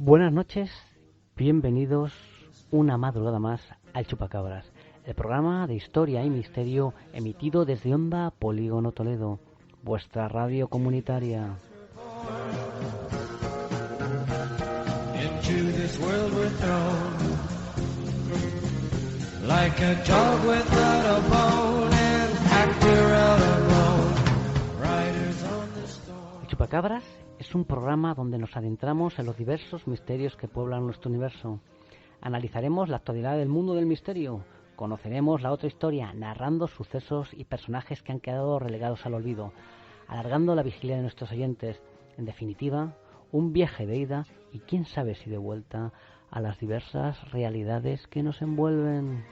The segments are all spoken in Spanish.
Buenas noches, bienvenidos una madrugada más al Chupacabras, el programa de historia y misterio emitido desde Onda Polígono Toledo, vuestra radio comunitaria. El Chupacabras es un programa donde nos adentramos en los diversos misterios que pueblan nuestro universo. Analizaremos la actualidad del mundo del misterio, conoceremos la otra historia, narrando sucesos y personajes que han quedado relegados al olvido, alargando la vigilia de nuestros oyentes. En definitiva, un viaje de ida y quién sabe si de vuelta a las diversas realidades que nos envuelven.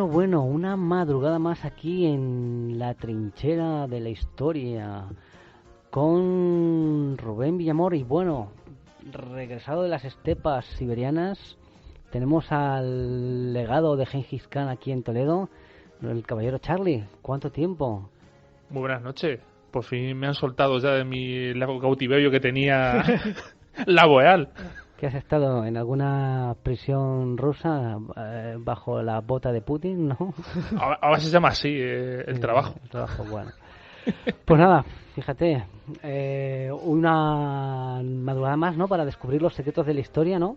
Bueno, una madrugada más aquí en la trinchera de la historia con Rubén Villamor y bueno, regresado de las estepas siberianas, tenemos al legado de Gengis Khan aquí en Toledo, el caballero Charlie. ¿Cuánto tiempo? Muy buenas noches. Por fin me han soltado ya de mi cautiverio que tenía la Boreal. ¿Que has estado en alguna prisión rusa bajo la bota de Putin, no? Ahora se llama así el trabajo. El trabajo, bueno. Pues nada, fíjate, una madrugada más, ¿no? Para descubrir los secretos de la historia, ¿no?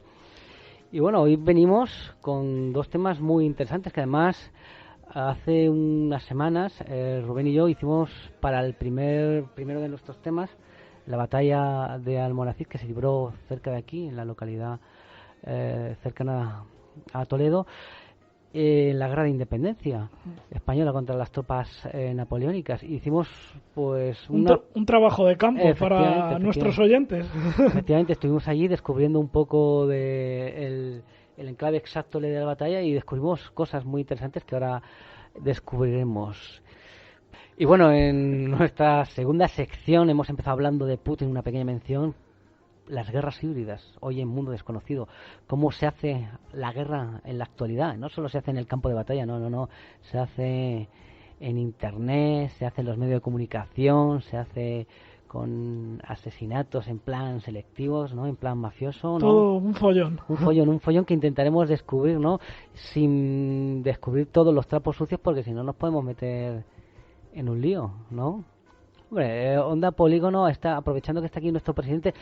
Y bueno, hoy venimos con dos temas muy interesantes que además hace unas semanas Rubén y yo hicimos para el primero de nuestros temas la batalla de Almonacid, que se libró cerca de aquí, en la localidad cercana a Toledo, en la guerra de independencia española contra las tropas napoleónicas. Hicimos pues un trabajo de campo para nuestros oyentes. Efectivamente, estuvimos allí descubriendo un poco de el enclave exacto de la batalla y descubrimos cosas muy interesantes que ahora descubriremos. Y bueno, en nuestra segunda sección hemos empezado hablando de Putin, una pequeña mención, las guerras híbridas, hoy en Mundo Desconocido. Cómo se hace la guerra en la actualidad. No solo se hace en el campo de batalla, no. Se hace en Internet, se hace en los medios de comunicación, se hace con asesinatos en plan selectivos, ¿no? En plan mafioso, ¿no? Todo un follón. Un follón que intentaremos descubrir, ¿no? Sin descubrir todos los trapos sucios, porque si no nos podemos meter en un lío, ¿no? Hombre, Onda Polígono está aprovechando que está aquí nuestro presidente.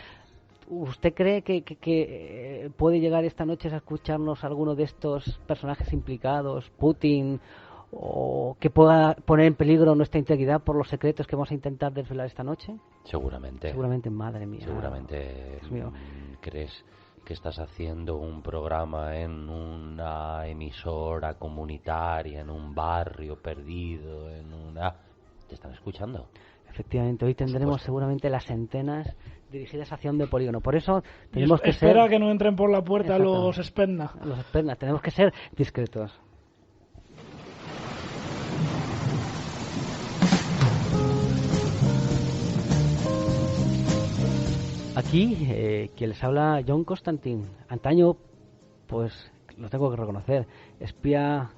¿Usted cree que puede llegar esta noche a escucharnos alguno de estos personajes implicados, Putin, o que pueda poner en peligro nuestra integridad por los secretos que vamos a intentar desvelar esta noche? Seguramente, madre mía. Seguramente. ¿Crees que estás haciendo un programa en una emisora comunitaria, en un barrio perdido, ¿Te están escuchando? Efectivamente, hoy tendremos seguramente las centenas dirigidas hacia Onda Polígono. Por eso tenemos que espera que no entren por la puerta los Spedna. Los Spedna, tenemos que ser discretos. Aquí, quien les habla, John Constantine. Antaño, pues, lo tengo que reconocer, espía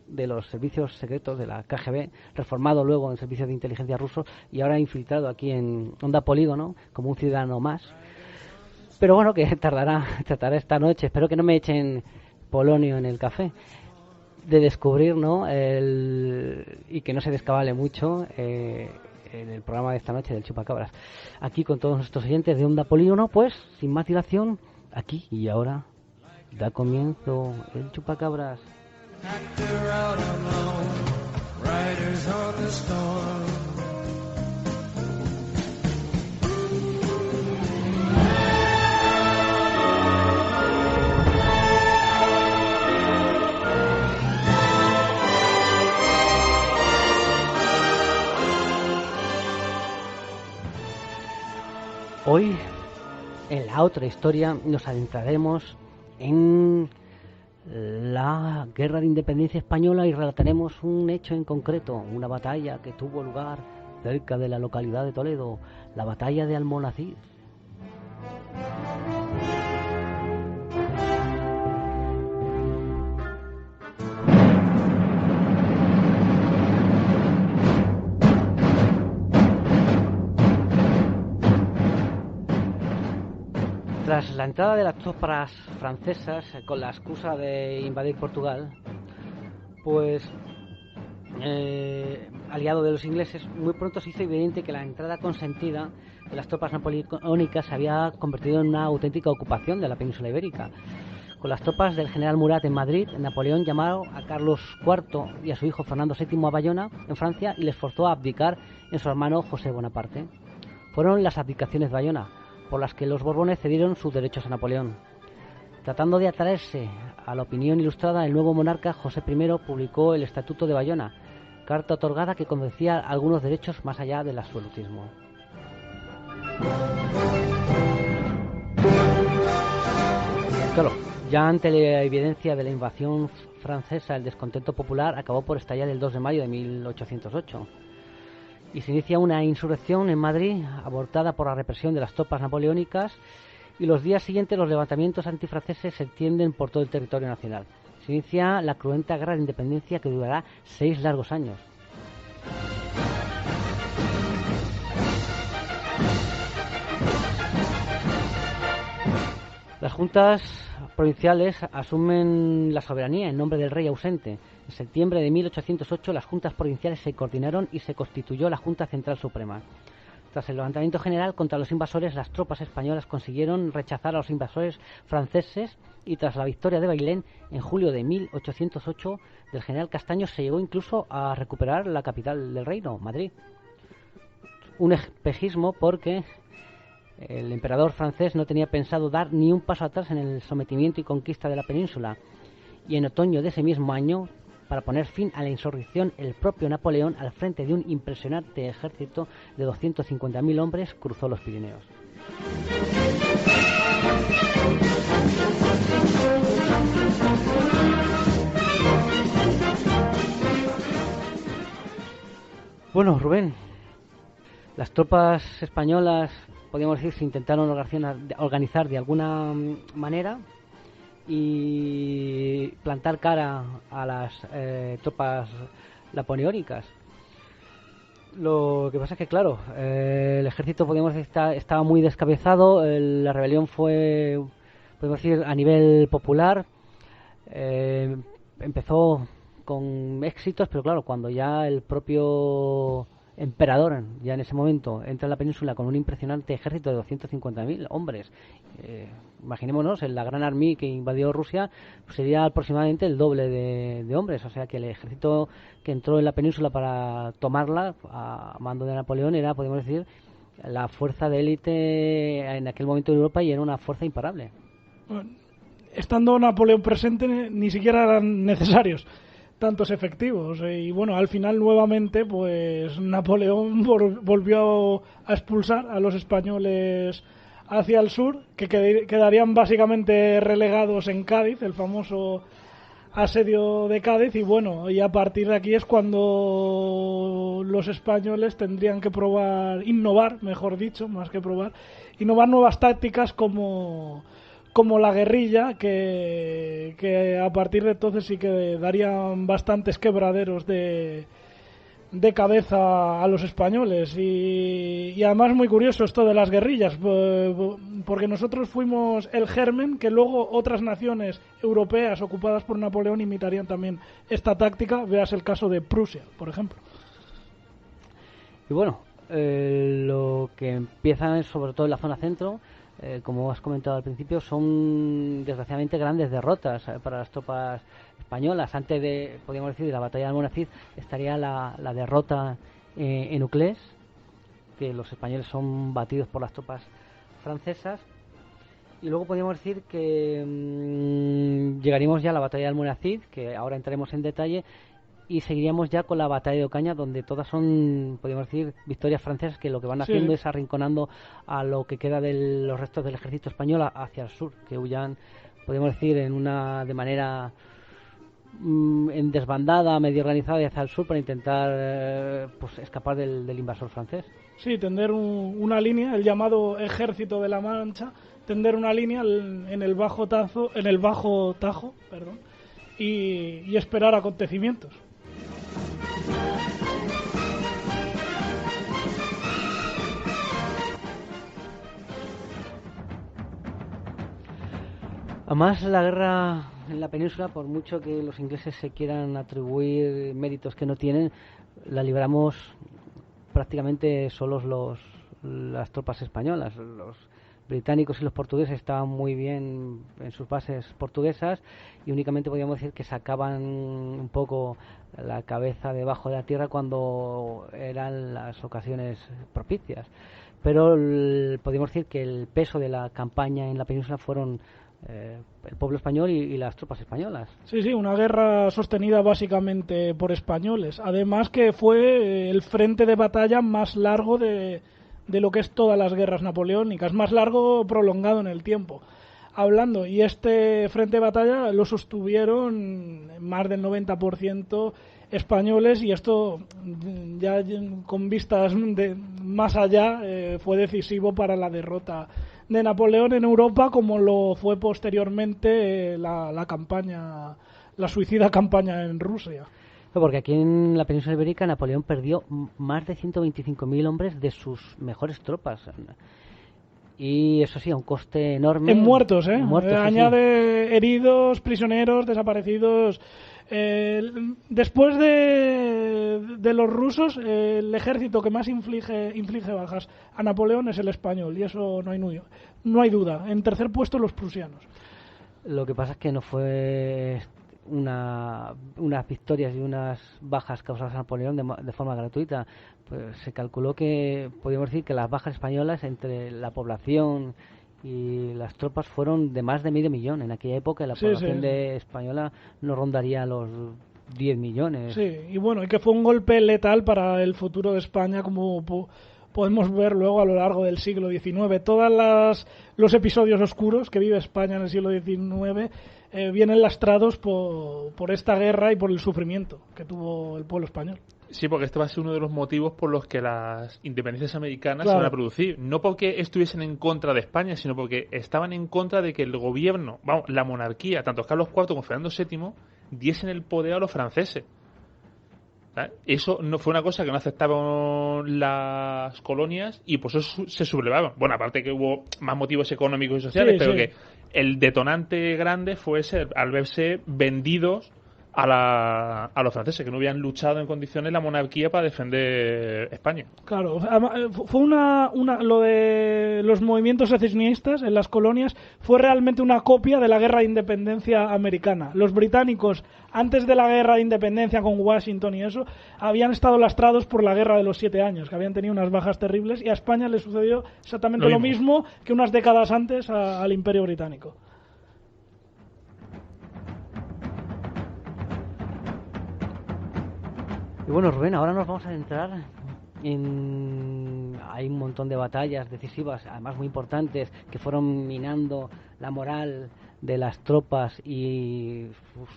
de los servicios secretos de la KGB, reformado luego en servicios de inteligencia rusos y ahora infiltrado aquí en Onda Polígono como un ciudadano más. Pero bueno, que tratará esta noche, espero que no me echen polonio en el café, de descubrir, ¿no? Y que no se descabale mucho en el programa de esta noche del Chupacabras. Aquí con todos nuestros oyentes de Onda Polígono, pues, sin más dilación, aquí y ahora da comienzo el Chupacabras. Hoy, en la otra historia, nos adentraremos en la Guerra de Independencia Española y relataremos un hecho en concreto, una batalla que tuvo lugar cerca de la localidad de Toledo, la batalla de Almonacid. Tras la entrada de las tropas francesas con la excusa de invadir Portugal, pues aliado de los ingleses, muy pronto se hizo evidente que la entrada consentida de las tropas napoleónicas se había convertido en una auténtica ocupación de la península ibérica. Con las tropas del general Murat en Madrid, Napoleón llamó a Carlos IV y a su hijo Fernando VII a Bayona, en Francia, y les forzó a abdicar en su hermano José Bonaparte. Fueron las abdicaciones de Bayona, por las que los Borbones cedieron sus derechos a Napoleón. Tratando de atraerse a la opinión ilustrada, el nuevo monarca José I publicó el Estatuto de Bayona, carta otorgada que concedía algunos derechos más allá del absolutismo. Claro, ya ante la evidencia de la invasión francesa, el descontento popular acabó por estallar el 2 de mayo de 1808 y se inicia una insurrección en Madrid abortada por la represión de las tropas napoleónicas, y los días siguientes los levantamientos antifranceses se extienden por todo el territorio nacional. Se inicia la cruenta guerra de independencia que durará 6 largos años. Las juntas provinciales asumen la soberanía en nombre del rey ausente. En septiembre de 1808 las juntas provinciales se coordinaron y se constituyó la Junta Central Suprema. Tras el levantamiento general contra los invasores, las tropas españolas consiguieron rechazar a los invasores franceses, y tras la victoria de Bailén en julio de 1808 del general Castaños, se llegó incluso a recuperar la capital del reino, Madrid. Un espejismo porque el emperador francés no tenía pensado dar ni un paso atrás en el sometimiento y conquista de la península, y en otoño de ese mismo año, para poner fin a la insurrección, el propio Napoleón, al frente de un impresionante ejército de 250.000 hombres, cruzó los Pirineos. Bueno, Rubén, las tropas españolas, podríamos decir, se intentaron organizar de alguna manera y plantar cara a las tropas napoleónicas. Lo que pasa es que, claro, el ejército, podríamos decir, estaba muy descabezado. La rebelión fue, podemos decir, a nivel popular. Empezó con éxitos, pero claro, cuando ya el propio emperador, ya en ese momento, entra en la península con un impresionante ejército de 250.000 hombres, imaginémonos, en la Gran Armée que invadió Rusia, pues sería aproximadamente el doble de hombres. O sea que el ejército que entró en la península para tomarla a mando de Napoleón era, podemos decir, la fuerza de élite en aquel momento en Europa, y era una fuerza imparable. Bueno, estando Napoleón presente, ni siquiera eran necesarios tantos efectivos, y bueno, al final nuevamente pues Napoleón volvió a expulsar a los españoles hacia el sur, que quedarían básicamente relegados en Cádiz, el famoso asedio de Cádiz, y bueno, y a partir de aquí es cuando los españoles tendrían que innovar, mejor dicho, más que probar, innovar nuevas tácticas como la guerrilla, que a partir de entonces sí que darían bastantes quebraderos de cabeza a los españoles. Y además muy curioso esto de las guerrillas, porque nosotros fuimos el germen que luego otras naciones europeas ocupadas por Napoleón imitarían también esta táctica. Veas el caso de Prusia, por ejemplo. Y bueno, lo que empieza es sobre todo en la zona centro. Como has comentado al principio, son desgraciadamente grandes derrotas para las tropas españolas. Antes de, podríamos decir, de la batalla de Almonacid, estaría la derrota en Uclés, que los españoles son batidos por las tropas francesas. Y luego podríamos decir que llegaríamos ya a la batalla de Almonacid, que ahora entraremos en detalle, y seguiríamos ya con la batalla de Ocaña, donde todas son, podríamos decir, victorias francesas, que lo que van haciendo es arrinconando a lo que queda de los restos del ejército español hacia el sur, que huyan, podríamos decir, de manera en desbandada, medio organizada, y hacia el sur para intentar pues escapar del invasor francés. Sí, tender una línea, el llamado Ejército de la Mancha, tender una línea en el Bajo Tajo, y esperar acontecimientos. Además, la guerra en la península, por mucho que los ingleses se quieran atribuir méritos que no tienen, la libramos prácticamente solos las tropas españolas. Los británicos y los portugueses estaban muy bien en sus bases portuguesas y únicamente podíamos decir que sacaban un poco la cabeza debajo de la tierra cuando eran las ocasiones propicias. Pero podemos decir que el peso de la campaña en la península fueron el pueblo español y las tropas españolas. Sí, una guerra sostenida básicamente por españoles. Además que fue el frente de batalla más largo de lo que es todas las guerras napoleónicas, más largo prolongado en el tiempo. Hablando, y este frente de batalla lo sostuvieron más del 90% españoles, y esto ya con vistas de más allá fue decisivo para la derrota de Napoleón en Europa, como lo fue posteriormente la suicida campaña en Rusia. Porque aquí en la península ibérica Napoleón perdió más de 125.000 hombres de sus mejores tropas. Y eso sí, a un coste enorme. En muertos, ¿eh? Añade sí. Heridos, prisioneros, desaparecidos. Después de los rusos, el ejército que más inflige bajas a Napoleón es el español, y eso no hay duda. En tercer puesto, los prusianos. Lo que pasa es que no fue unas victorias y unas bajas causadas a Napoleón de forma gratuita. Pues se calculó que, podríamos decir, que las bajas españolas entre la población y las tropas fueron de más de 500.000. En aquella época la población española no rondaría los 10 millones. Sí, y bueno, y que fue un golpe letal para el futuro de España, como podemos ver luego a lo largo del siglo XIX. Todos los episodios oscuros que vive España en el siglo XIX vienen lastrados por esta guerra y por el sufrimiento que tuvo el pueblo español. Sí, porque este va a ser uno de los motivos por los que las independencias americanas se van a producir. No porque estuviesen en contra de España, sino porque estaban en contra de que el gobierno, la monarquía, tanto Carlos IV como Fernando VII, diesen el poder a los franceses. ¿Sabes? Eso no fue una cosa que no aceptaban las colonias y pues eso se sublevaron. Bueno, aparte que hubo más motivos económicos y sociales, pero que el detonante grande fue al verse vendidos a los franceses, que no habían luchado en condiciones la monarquía para defender España. Claro, fue lo de los movimientos secesionistas en las colonias fue realmente una copia de la guerra de independencia americana. Los británicos, antes de la guerra de independencia con Washington y eso, habían estado lastrados por la guerra de los 7 años, que habían tenido unas bajas terribles, y a España le sucedió exactamente lo mismo que unas décadas antes al Imperio Británico. Y bueno, Rubén, ahora nos vamos a entrar hay un montón de batallas decisivas, además muy importantes, que fueron minando la moral de las tropas y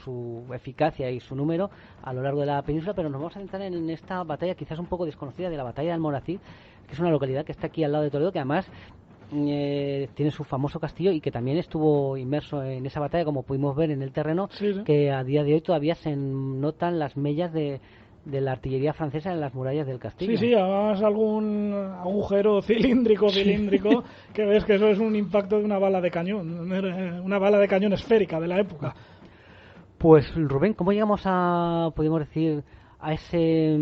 su eficacia y su número a lo largo de la península, pero nos vamos a entrar en esta batalla quizás un poco desconocida de la batalla de Almonacid, que es una localidad que está aquí al lado de Toledo, que además tiene su famoso castillo y que también estuvo inmerso en esa batalla, como pudimos ver en el terreno, que a día de hoy todavía se notan las mellas de la artillería francesa en las murallas del castillo. Sí, además algún agujero cilíndrico que ves que eso es un impacto de una bala de cañón, una bala de cañón esférica de la época. Pues Rubén, ¿cómo llegamos podríamos decir, a ese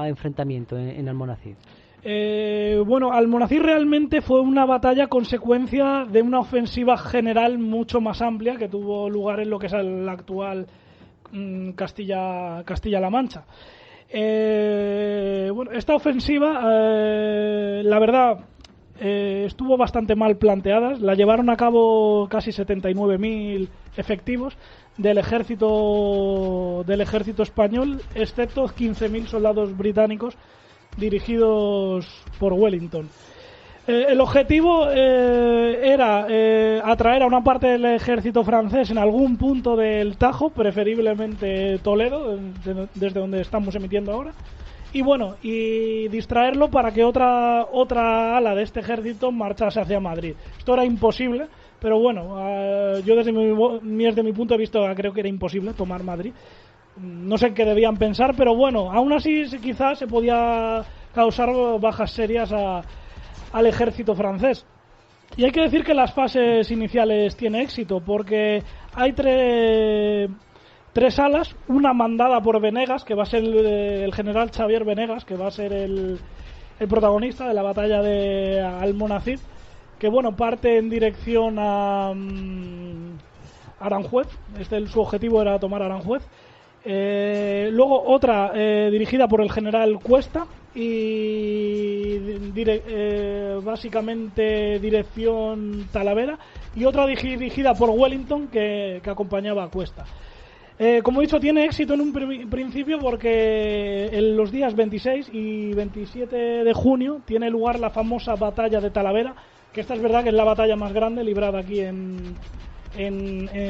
enfrentamiento en Almonacid? Bueno, Almonacid realmente fue una batalla consecuencia de una ofensiva general mucho más amplia que tuvo lugar en lo que es el actual Castilla-La Mancha. Bueno, esta ofensiva, la verdad, estuvo bastante mal planteada. La llevaron a cabo casi 79.000 efectivos del ejército español, excepto 15.000 soldados británicos dirigidos por Wellington. El objetivo era atraer a una parte del ejército francés en algún punto del Tajo, preferiblemente Toledo, desde donde estamos emitiendo ahora, y distraerlo para que otra ala de este ejército marchase hacia Madrid. Esto era imposible, pero bueno, yo desde mi punto de vista creo que era imposible tomar Madrid. No sé en qué debían pensar, pero bueno, aún así quizás se podía causar bajas serias al ejército francés. Y hay que decir que las fases iniciales tiene éxito, porque hay tres alas, una mandada por Venegas, que va a ser el general Xavier Venegas, que va a ser el protagonista de la batalla de Almonacid, que bueno, parte en dirección a Aranjuez. Su objetivo era tomar Aranjuez. Luego otra dirigida por el general Cuesta y básicamente dirección Talavera, y otra dirigida por Wellington que acompañaba a Cuesta. Como he dicho, tiene éxito en un principio porque en los días 26 y 27 de junio tiene lugar la famosa batalla de Talavera, que esta es verdad que es la batalla más grande librada aquí en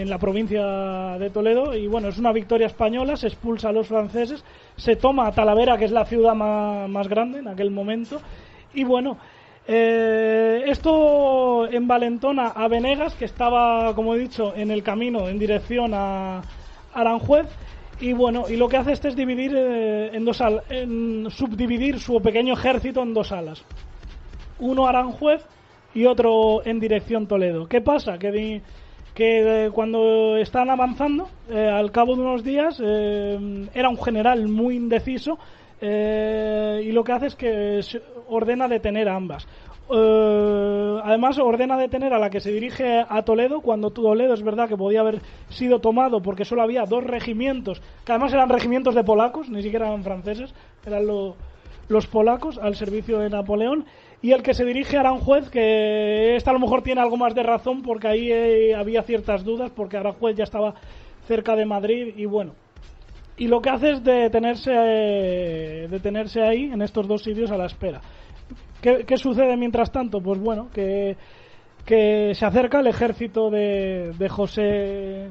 la provincia de Toledo, y bueno, es una victoria española, se expulsa a los franceses, se toma a Talavera, que es la ciudad más grande en aquel momento, y bueno, esto envalentona a Venegas, que estaba, como he dicho, en el camino en dirección a Aranjuez, y bueno, y lo que hace es dividir subdividir su pequeño ejército en dos alas, uno a Aranjuez y otro en dirección Toledo. ¿Qué pasa? Que cuando están avanzando, al cabo de unos días, era un general muy indeciso, y lo que hace es que ordena detener a ambas. Además ordena detener a la que se dirige a Toledo, cuando Toledo es verdad que podía haber sido tomado porque solo había 2 regimientos, que además eran regimientos de polacos, ni siquiera eran franceses, eran los polacos al servicio de Napoleón. Y el que se dirige a Aranjuez, que esta a lo mejor tiene algo más de razón, porque ahí había ciertas dudas, porque Aranjuez ya estaba cerca de Madrid, y bueno, y lo que hace es detenerse ahí en estos 2 sitios a la espera. ¿Qué sucede mientras tanto? Pues bueno, que se acerca el ejército de José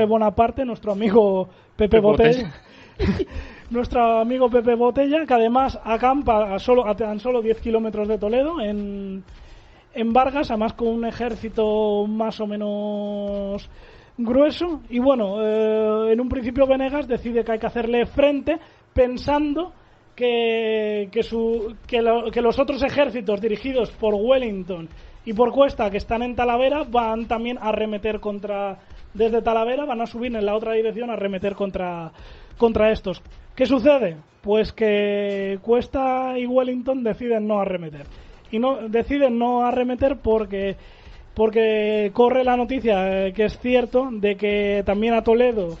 Bonaparte, nuestro amigo Pepe Botella. Nuestro amigo Pepe Botella, que además acampa a tan solo 10 kilómetros de Toledo, en Vargas, además con un ejército más o menos grueso. Y bueno, en un principio Venegas decide que hay que hacerle frente, pensando que los otros ejércitos dirigidos por Wellington y por Cuesta, que están en Talavera, van también a arremeter desde Talavera, van a subir en la otra dirección a arremeter contra estos. ¿Qué sucede? Pues que Cuesta y Wellington deciden no arremeter. Y deciden no arremeter porque corre la noticia, que es cierto, de que también a Toledo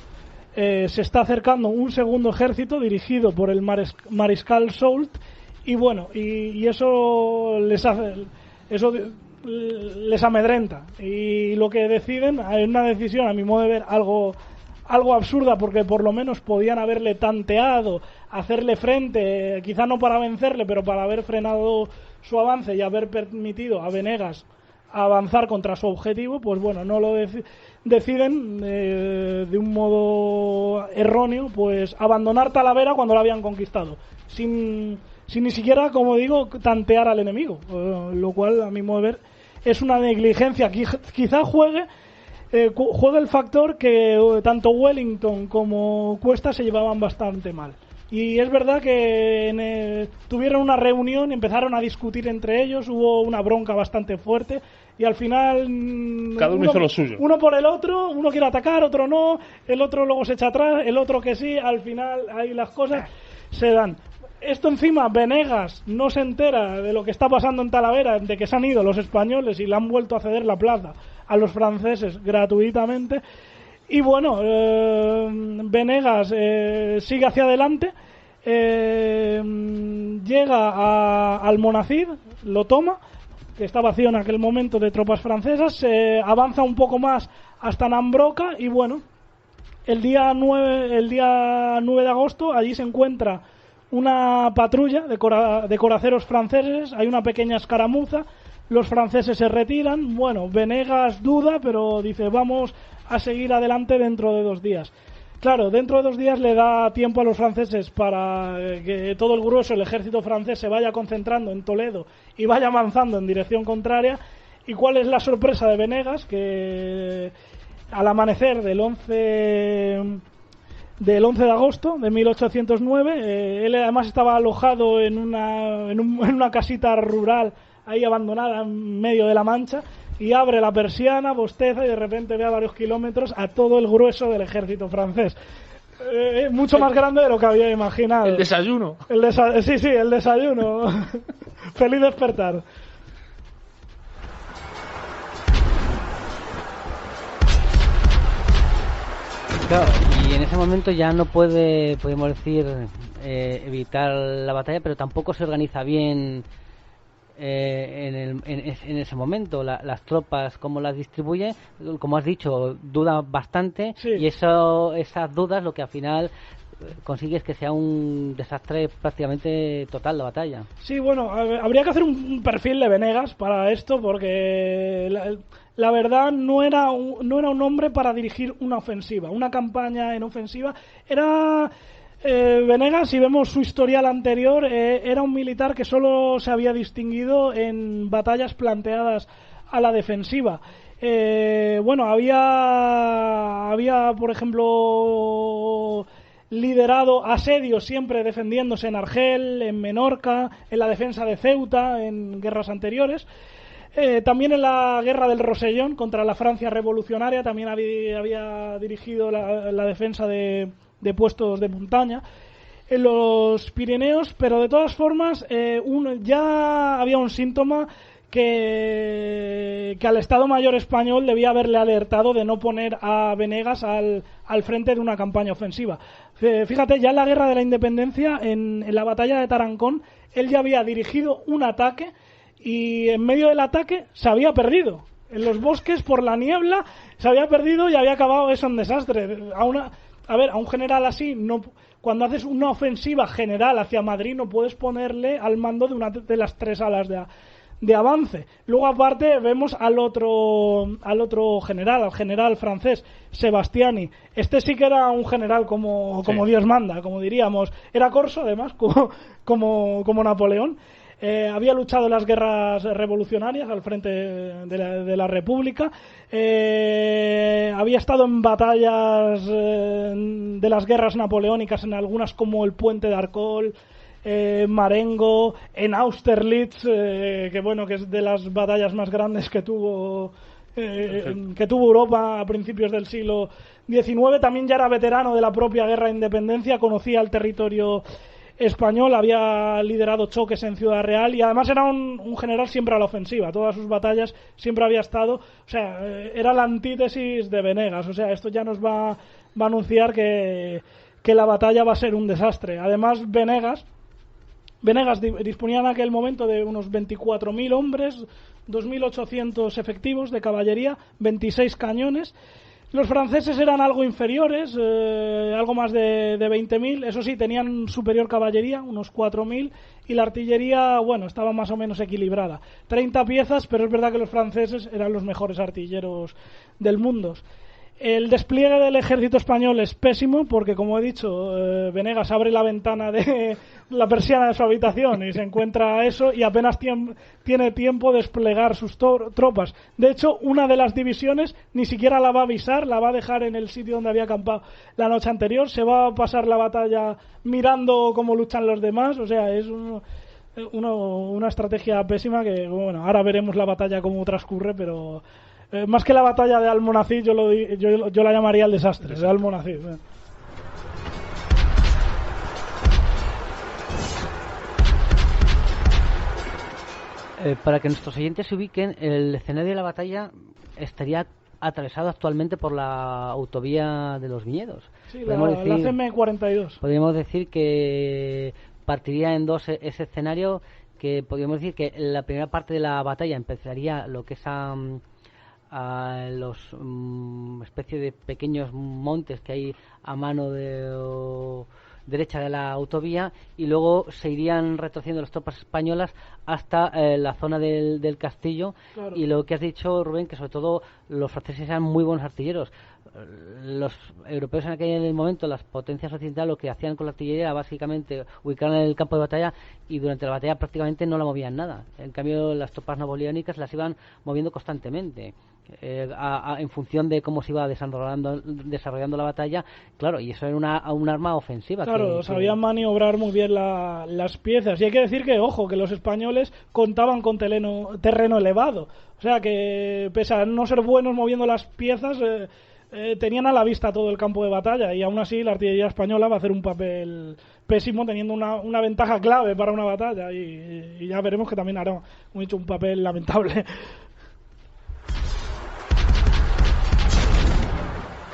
se está acercando un segundo ejército dirigido por el mariscal Soult, y bueno, y eso les amedrenta, y lo que deciden es una decisión, a mi modo de ver, algo absurda, porque por lo menos podían haberle tanteado, hacerle frente, quizá no para vencerle, pero para haber frenado su avance y haber permitido a Venegas avanzar contra su objetivo. Pues bueno, no lo deciden de un modo erróneo, pues abandonar Talavera cuando lo habían conquistado, sin ni siquiera, como digo, tantear al enemigo, lo cual, a mi modo de ver, es una negligencia. Quizá juegue el factor que tanto Wellington como Cuesta se llevaban bastante mal. Y es verdad que tuvieron una reunión, empezaron a discutir entre ellos, hubo una bronca bastante fuerte, y al final cada uno hizo lo suyo. Uno por el otro, uno quiere atacar, otro no, el otro luego se echa atrás, el otro que sí, al final ahí las cosas se dan. Esto encima, Venegas no se entera de lo que está pasando en Talavera, de que se han ido los españoles y le han vuelto a ceder la plaza a los franceses gratuitamente. Y bueno, Venegas sigue hacia adelante, llega a Almonacid, lo toma, que está vacío en aquel momento de tropas francesas, se avanza un poco más hasta Nambroca, y bueno, el día 9 de agosto allí se encuentra una patrulla de coraceros franceses, hay una pequeña escaramuza, los franceses se retiran, bueno, Venegas duda, pero dice vamos a seguir adelante dentro de 2 días. Claro, dentro de 2 días le da tiempo a los franceses para que todo el grueso, el ejército francés, se vaya concentrando en Toledo y vaya avanzando en dirección contraria. ¿Y cuál es la sorpresa de Venegas? Que al amanecer del 11 de agosto de 1809, él además estaba alojado en una casita rural ahí abandonada en medio de la Mancha, y abre la persiana, bosteza y de repente ve a varios kilómetros a todo el grueso del ejército francés. Mucho más grande de lo que había imaginado. El desayuno. Sí, el desayuno. Feliz despertar. Claro, y en ese momento ya no puede, podemos decir, evitar la batalla, pero tampoco se organiza bien en ese momento las tropas, cómo las distribuye. Como has dicho, duda bastante, sí. Y esas dudas lo que al final consigue es que sea un desastre prácticamente total la batalla. Sí, bueno, habría que hacer un perfil de Venegas para esto, porque la verdad no era un hombre para dirigir una ofensiva, una campaña en ofensiva. Era Venegas, si vemos su historial anterior, era un militar que solo se había distinguido en batallas planteadas a la defensiva. Bueno, había por ejemplo liderado asedios siempre defendiéndose en Argel, en Menorca, en la defensa de Ceuta, en guerras anteriores. También en la guerra del Rosellón contra la Francia revolucionaria también había dirigido la defensa de puestos de montaña en los Pirineos, pero de todas formas ya había un síntoma que al Estado Mayor español debía haberle alertado de no poner a Venegas al frente de una campaña ofensiva. Fíjate, ya en la guerra de la Independencia, en la batalla de Tarancón, él ya había dirigido un ataque y en medio del ataque se había perdido. En los bosques, por la niebla, se había perdido y había acabado eso en desastre. A un general así, no, cuando haces una ofensiva general hacia Madrid, no puedes ponerle al mando de una de las tres alas de avance. Luego, aparte, vemos al otro general, al general francés, Sebastiani. Este sí que era un general como Dios manda, como diríamos. Era corso, además, como Napoleón. Había luchado en las guerras revolucionarias al frente de la República. Había estado en batallas de las guerras napoleónicas, en algunas como el Puente de Arcole, Marengo, en Austerlitz, que es de las batallas más grandes que tuvo Europa a principios del siglo XIX. También ya era veterano de la propia guerra de independencia, conocía el territorio español, había liderado choques en Ciudad Real y además era un general siempre a la ofensiva. Todas sus batallas siempre había estado, o sea, era la antítesis de Venegas. O sea, esto ya nos va a anunciar que la batalla va a ser un desastre. Además, Venegas disponía en aquel momento de unos 24.000 hombres, 2.800 efectivos de caballería, 26 cañones. Los franceses eran algo inferiores, algo más de 20.000. Eso sí, tenían superior caballería, unos 4.000, y la artillería, estaba más o menos equilibrada. 30 piezas, pero es verdad que los franceses eran los mejores artilleros del mundo. El despliegue del ejército español es pésimo porque, como he dicho, Venegas abre la ventana de la persiana de su habitación y se encuentra eso y apenas tiene tiempo de desplegar sus tropas. De hecho, una de las divisiones ni siquiera la va a avisar, la va a dejar en el sitio donde había acampado la noche anterior. Se va a pasar la batalla mirando cómo luchan los demás. O sea, es una estrategia pésima que, ahora veremos la batalla cómo transcurre, pero más que la batalla de Almonacid, yo la llamaría el desastre de Almonacid. Para que nuestros oyentes se ubiquen, el escenario de la batalla estaría atravesado actualmente por la autovía de los Viñedos. Sí, la CM42. Podríamos decir que partiría en dos ese escenario, que podríamos decir que la primera parte de la batalla empezaría lo que es a los especie de pequeños montes que hay a mano derecha de la autovía, y luego se irían retrocediendo las tropas españolas hasta la zona del castillo. Claro. Y lo que has dicho, Rubén, que sobre todo los franceses eran muy buenos artilleros. Los europeos en aquel momento, las potencias occidentales, lo que hacían con la artillería era básicamente ubicarla en el campo de batalla, y durante la batalla prácticamente no la movían nada. En cambio, las tropas napoleónicas las iban moviendo constantemente. en función de cómo se iba desarrollando la batalla, claro, y eso era un arma ofensiva. Claro, sabían maniobrar muy bien las piezas. Y hay que decir que, ojo, que los españoles contaban con terreno elevado. O sea que, pese a no ser buenos moviendo las piezas, tenían a la vista todo el campo de batalla, y aún así la artillería española va a hacer un papel pésimo, teniendo una ventaja clave para una batalla, y ya veremos que también hará, como he dicho, un papel lamentable.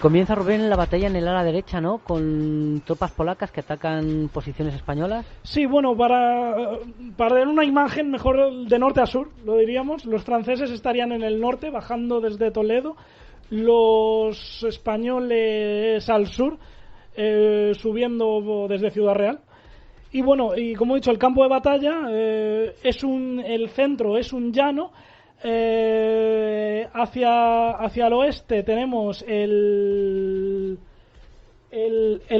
Comienza, Rubén, la batalla en el ala derecha, ¿no? Con tropas polacas que atacan posiciones españolas. Sí, bueno, para dar una imagen mejor de norte a sur, lo diríamos, los franceses estarían en el norte, bajando desde Toledo, los españoles al sur, subiendo desde Ciudad Real. Y bueno, y como he dicho, el campo de batalla el centro es un llano. Hacia el oeste tenemos el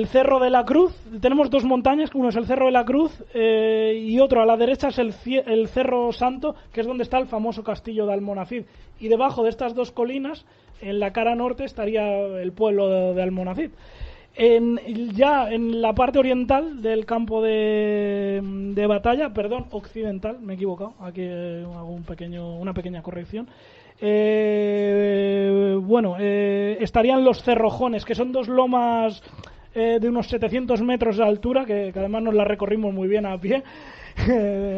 Cerro de la Cruz. Tenemos dos montañas, uno es el Cerro de la Cruz y otro a la derecha es el Cerro Santo, que es donde está el famoso castillo de Almonacid. Y debajo de estas dos colinas, en la cara norte, estaría el pueblo de Almonacid. Ya en la parte oriental del campo de batalla, occidental, me he equivocado, aquí hago una pequeña corrección. Estarían los Cerrojones, que son dos lomas de unos 700 metros de altura, que además nos las recorrimos muy bien a pie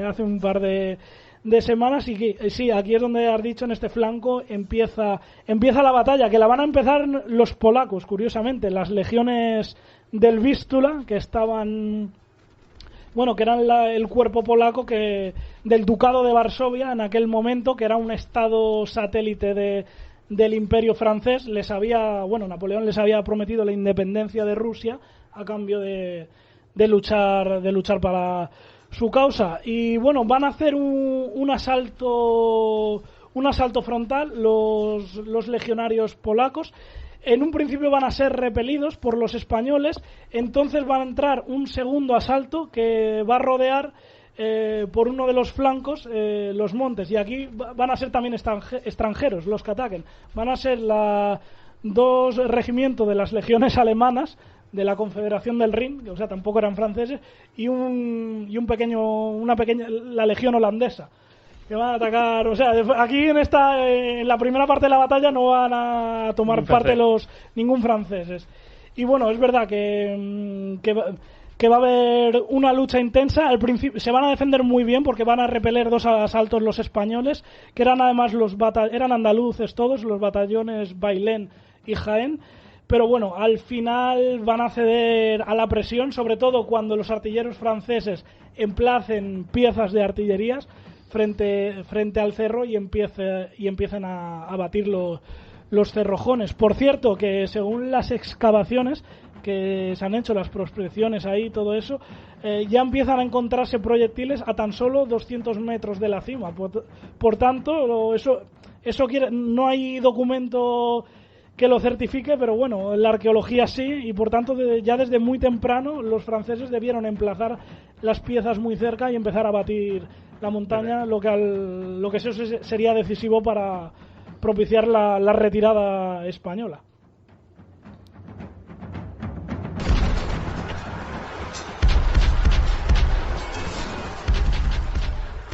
hace un par de semanas, y que, sí, aquí es donde has dicho, en este flanco empieza la batalla, que la van a empezar los polacos, curiosamente, las legiones del Vístula, que estaban, que eran el cuerpo polaco del Ducado de Varsovia en aquel momento, que era un estado satélite del Imperio francés. Napoleón les había prometido la independencia de Rusia a cambio de luchar para su causa. Y van a hacer un asalto frontal los legionarios polacos. En un principio van a ser repelidos por los españoles, entonces va a entrar un segundo asalto que va a rodear por uno de los flancos los montes, y aquí van a ser también extranjeros los que ataquen. Van a ser dos regimientos de las legiones alemanas de la Confederación del Rin, que, o sea, tampoco eran franceses, y la legión holandesa, que van a atacar. O sea, aquí en la primera parte de la batalla no van a tomar parte ningún franceses. Y es verdad que va a haber una lucha intensa. Al principio se van a defender muy bien, porque van a repeler dos asaltos los españoles, que eran además eran andaluces todos, los batallones Bailén y Jaén. Pero al final van a ceder a la presión, sobre todo cuando los artilleros franceses emplacen piezas de artillerías frente al cerro y empiecen a batir los cerrojones. Por cierto, que según las excavaciones que se han hecho, las prospecciones ahí, todo eso, ya empiezan a encontrarse proyectiles a tan solo 200 metros de la cima. Por tanto, eso no hay documento que lo certifique, pero la arqueología sí, y por tanto ya desde muy temprano los franceses debieron emplazar las piezas muy cerca y empezar a batir la montaña, lo que eso sería decisivo para propiciar la retirada española.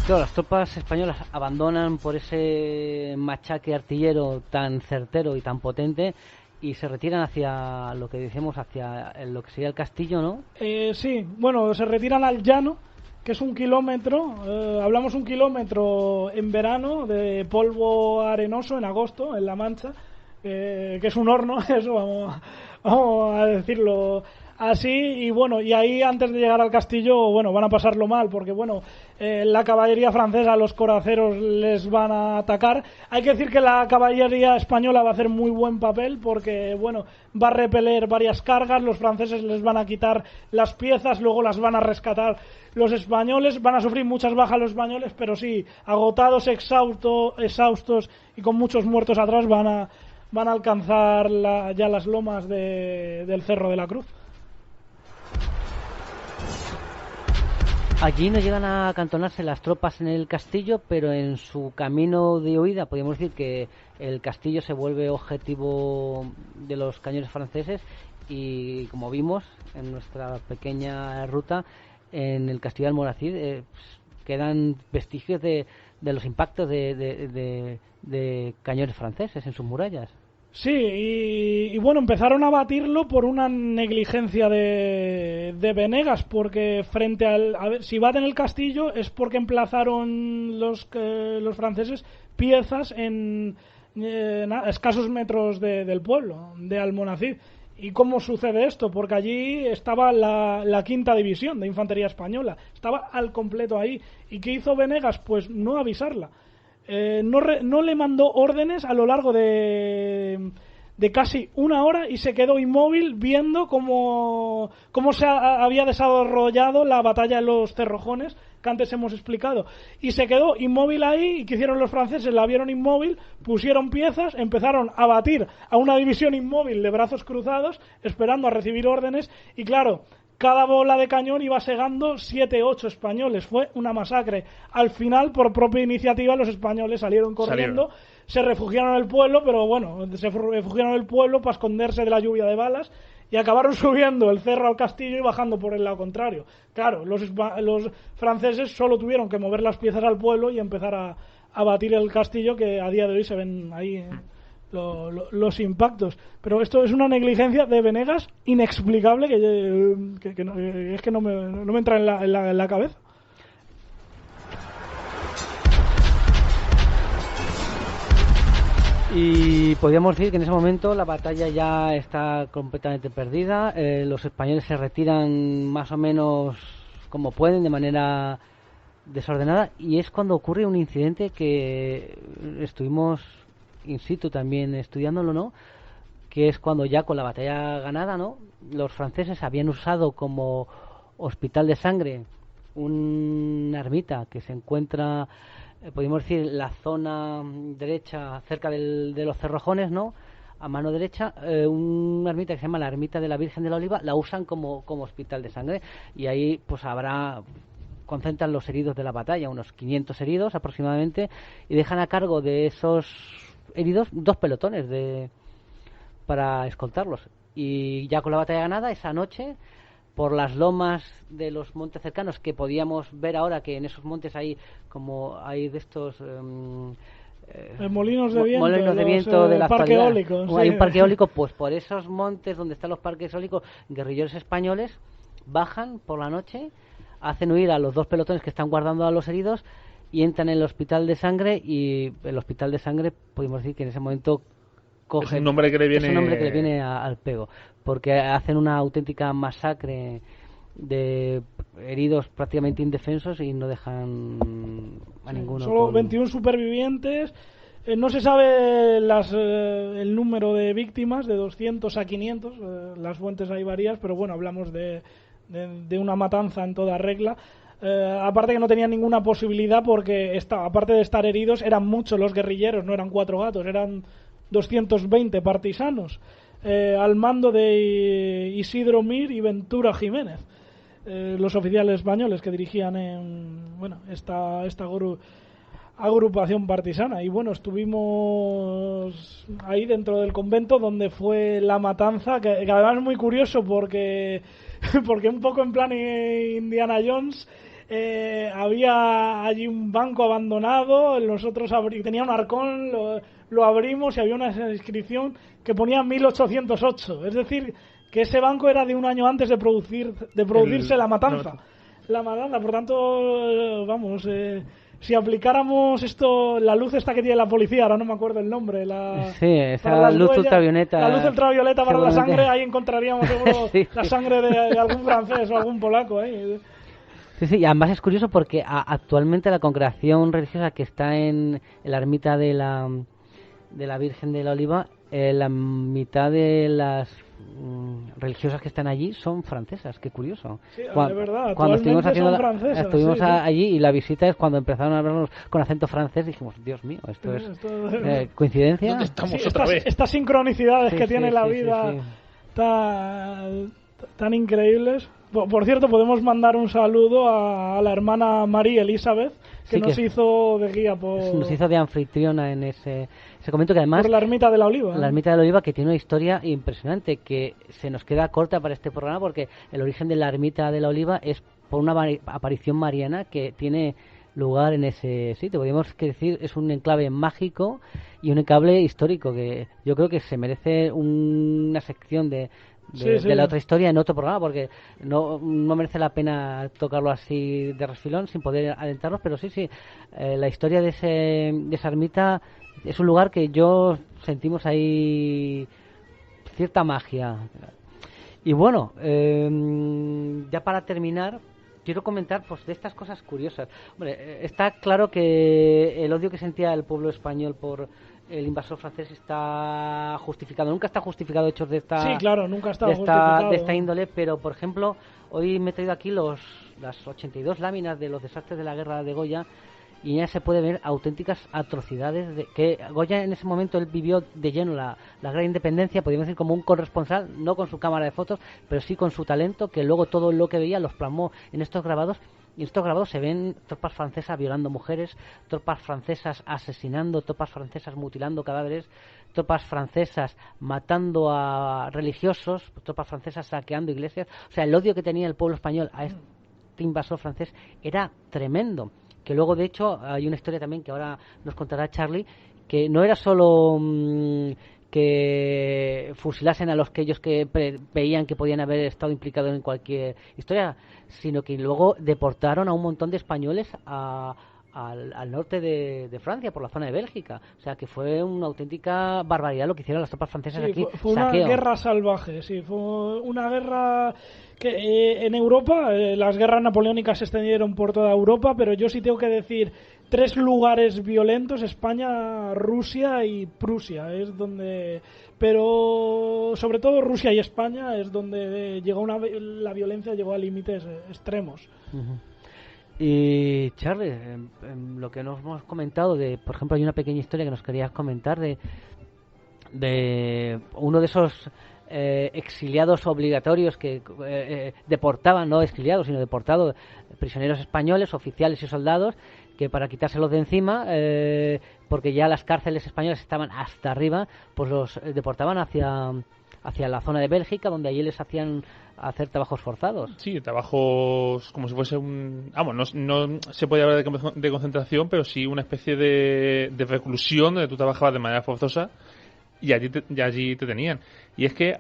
Claro, las tropas españolas abandonan por ese machaque artillero tan certero y tan potente, y se retiran hacia lo que decimos, hacia lo que sería el castillo, ¿no? Sí, se retiran al llano, que es 1 kilómetro. Hablamos 1 kilómetro en verano de polvo arenoso, en agosto, en La Mancha, que es un horno, eso vamos a decirlo así. Y ahí, antes de llegar al castillo, van a pasarlo mal, porque la caballería francesa, los coraceros, les van a atacar. Hay que decir que la caballería española va a hacer muy buen papel, porque va a repeler varias cargas. Los franceses les van a quitar las piezas, luego las van a rescatar los españoles. Van a sufrir muchas bajas los españoles, pero sí, agotados, exhaustos y con muchos muertos atrás, van a alcanzar ya las lomas del Cerro de la Cruz. Allí no llegan a acantonarse las tropas en el castillo, pero en su camino de huida podríamos decir que el castillo se vuelve objetivo de los cañones franceses y, como vimos en nuestra pequeña ruta, en el castillo de Almonacid quedan vestigios de los impactos de cañones franceses en sus murallas. Sí, y bueno, empezaron a batirlo por una negligencia de Venegas, porque frente al... A ver, si baten el castillo es porque emplazaron los franceses piezas en escasos metros del pueblo, de Almonacid. ¿Y cómo sucede esto? Porque allí estaba la quinta división de infantería española, estaba al completo ahí. ¿Y qué hizo Venegas? Pues no avisarla. No le mandó órdenes a lo largo de casi una hora y se quedó inmóvil viendo cómo se había desarrollado la batalla de los Cerrojones que antes hemos explicado, y se quedó inmóvil ahí. ¿Y qué hicieron los franceses? La vieron inmóvil, pusieron piezas, empezaron a batir a una división inmóvil de brazos cruzados esperando a recibir órdenes, y claro, cada bola de cañón iba segando 7-8 españoles. Fue una masacre. Al final, por propia iniciativa, los españoles salieron corriendo, se refugiaron en el pueblo, pero bueno, se refugiaron en el pueblo para esconderse de la lluvia de balas, y acabaron subiendo el cerro al castillo y bajando por el lado contrario. Claro, los franceses solo tuvieron que mover las piezas al pueblo y empezar a batir el castillo, que a día de hoy se ven ahí los impactos. Pero esto es una negligencia de Venegas inexplicable que no me entra en la cabeza. Y podríamos decir que en ese momento la batalla ya está completamente perdida. Los españoles se retiran más o menos como pueden, de manera desordenada, y es cuando ocurre un incidente que estuvimos in situ también estudiándolo, ¿no? Que es cuando ya con la batalla ganada, ¿no? Los franceses habían usado como hospital de sangre una ermita que se encuentra, podríamos decir, la zona derecha, cerca de los Cerrojones, ¿no? A mano derecha, una ermita que se llama la Ermita de la Virgen de la Oliva, la usan como hospital de sangre, y ahí pues concentran los heridos de la batalla, unos 500 heridos aproximadamente, y dejan a cargo de esos heridos 2 pelotones para escoltarlos. Y ya con la batalla ganada, esa noche, por las lomas de los montes cercanos, que podíamos ver ahora que en esos montes hay de estos molinos de viento de la parque eólico, hay un parque eólico, pues por esos montes donde están los parques eólicos, guerrilleros españoles bajan por la noche, hacen huir a los 2 pelotones que están guardando a los heridos y entran en el hospital de sangre. Y el hospital de sangre, podemos decir que en ese momento es un nombre que le viene al pego, porque hacen una auténtica masacre de heridos prácticamente indefensos y no dejan a ninguno. Solo 21 supervivientes. No se sabe el número de víctimas, de 200 a 500, las fuentes hay varias, pero bueno, hablamos de una matanza en toda regla. Aparte que no tenían ninguna posibilidad, porque aparte de estar heridos, eran muchos los guerrilleros, no eran 4 gatos, eran 220 partisanos, al mando de Isidro Mir y Ventura Jiménez, los oficiales españoles que dirigían esta agrupación partisana. Y bueno, estuvimos ahí dentro del convento donde fue la matanza, que además es muy curioso porque un poco en plan Indiana Jones. Había allí un banco abandonado, nosotros tenía un arcón, lo abrimos y había una inscripción que ponía 1808, es decir, que ese banco era de un año antes de producirse la matanza. Por tanto, si aplicáramos esto, la luz esta que tiene la policía, ahora no me acuerdo el nombre, esa luz ultravioleta, la luz ultravioleta para la sangre, ahí encontraríamos seguro la sangre de algún francés o algún polaco ahí. Sí, y además es curioso porque actualmente la congregación religiosa que está en la ermita de la Virgen de la Oliva, la mitad de las religiosas que están allí son francesas. Qué curioso. Sí, de verdad, cuando estuvimos estuvimos allí, y la visita es cuando empezaron a hablarnos con acento francés, dijimos, Dios mío, esto es coincidencia. ¿Dónde estamos otra vez? Estas sincronicidades que tiene la vida. tan increíbles. Por cierto, podemos mandar un saludo a la hermana María Elizabeth, que nos hizo de guía nos hizo de anfitriona en ese comento, que además por la Ermita de la Oliva. La Ermita de la Oliva, que tiene una historia impresionante, que se nos queda corta para este programa, porque el origen de la Ermita de la Oliva es por una aparición mariana que tiene lugar en ese sitio. Podríamos decir, es un enclave mágico y un enclave histórico que yo creo que se merece una sección de la otra historia en otro programa, porque no merece la pena tocarlo así de resfilón sin poder adentrarnos, pero la historia de esa ermita es un lugar que yo sentimos ahí cierta magia. Y bueno, ya para terminar, quiero comentar pues de estas cosas curiosas. Hombre, está claro que el odio que sentía el pueblo español por el invasor francés está justificado. Nunca está justificado hechos de esta... Sí, claro, nunca está justificado. De esta índole, pero por ejemplo, hoy me he traído aquí las 82 láminas de los desastres de la guerra de Goya, y ya se puede ver auténticas atrocidades que Goya en ese momento él vivió de lleno la gran independencia, podríamos decir como un corresponsal, no con su cámara de fotos, pero sí con su talento, que luego todo lo que veía los plasmó en estos grabados. Y en estos grabados se ven tropas francesas violando mujeres, tropas francesas asesinando, tropas francesas mutilando cadáveres, tropas francesas matando a religiosos, tropas francesas saqueando iglesias. O sea, el odio que tenía el pueblo español a este invasor francés era tremendo. Que luego, de hecho, hay una historia también que ahora nos contará Charlie, que no era solo que fusilasen a los que ellos que veían que podían haber estado implicados en cualquier historia, sino que luego deportaron a un montón de españoles al norte de Francia, por la zona de Bélgica. O sea, que fue una auténtica barbaridad lo que hicieron las tropas francesas aquí. Fue una guerra salvaje, fue una guerra que en Europa, las guerras napoleónicas se extendieron por toda Europa, pero yo sí tengo que decir 3 lugares violentos: España, Rusia y Prusia, es donde... Pero sobre todo Rusia y España es donde la violencia llegó a límites extremos. Uh-huh. Y Charlie, lo que nos hemos comentado por ejemplo, hay una pequeña historia que nos querías comentar de uno de esos exiliados obligatorios que deportaban, no exiliados sino deportados, prisioneros españoles, oficiales y soldados, que para quitárselos de encima, porque ya las cárceles españolas estaban hasta arriba, pues los deportaban hacia la zona de Bélgica, donde allí les hacían hacer trabajos forzados. Sí, trabajos como si fuese un... Vamos, no se podía hablar de concentración, pero sí una especie de reclusión donde tú trabajabas de manera forzosa y allí te tenían. Y es que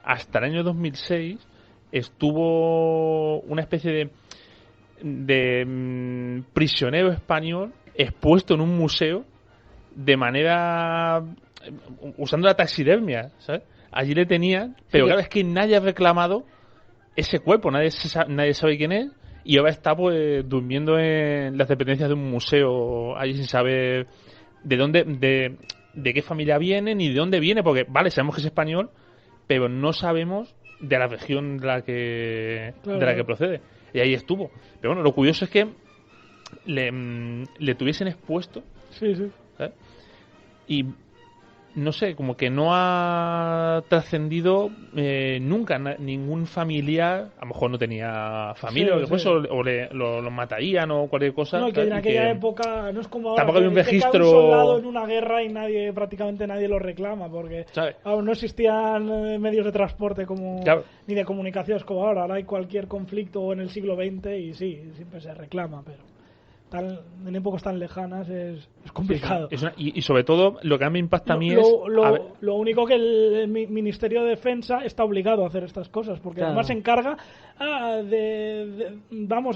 hasta el año 2006 estuvo una especie de prisionero español expuesto en un museo de manera... usando la taxidermia, ¿sabes? Allí le tenían, pero claro, es que nadie ha reclamado ese cuerpo, nadie sabe quién es, y ahora está pues durmiendo en las dependencias de un museo allí sin saber de dónde, de qué familia viene ni de dónde viene, porque vale, sabemos que es español, pero no sabemos de la región de la que procede. Y ahí estuvo. Pero bueno, lo curioso es que le tuviesen expuesto. Sí. ¿Sabes? Y no sé, como que no ha trascendido nunca ningún familiar, a lo mejor no tenía familia o después lo matarían o cualquier cosa. No, que en aquella época no es como ahora, tampoco había un registro. Que cae un soldado en una guerra y prácticamente nadie lo reclama, porque aún no existían medios de transporte ni de comunicaciones como ahora. Ahora hay cualquier conflicto en el siglo XX y sí, siempre se reclama, pero en épocas tan lejanas es complicado. Y sobre todo, lo que a mí me impacta a mí es... Lo único que el Ministerio de Defensa está obligado a hacer estas cosas, porque además se encarga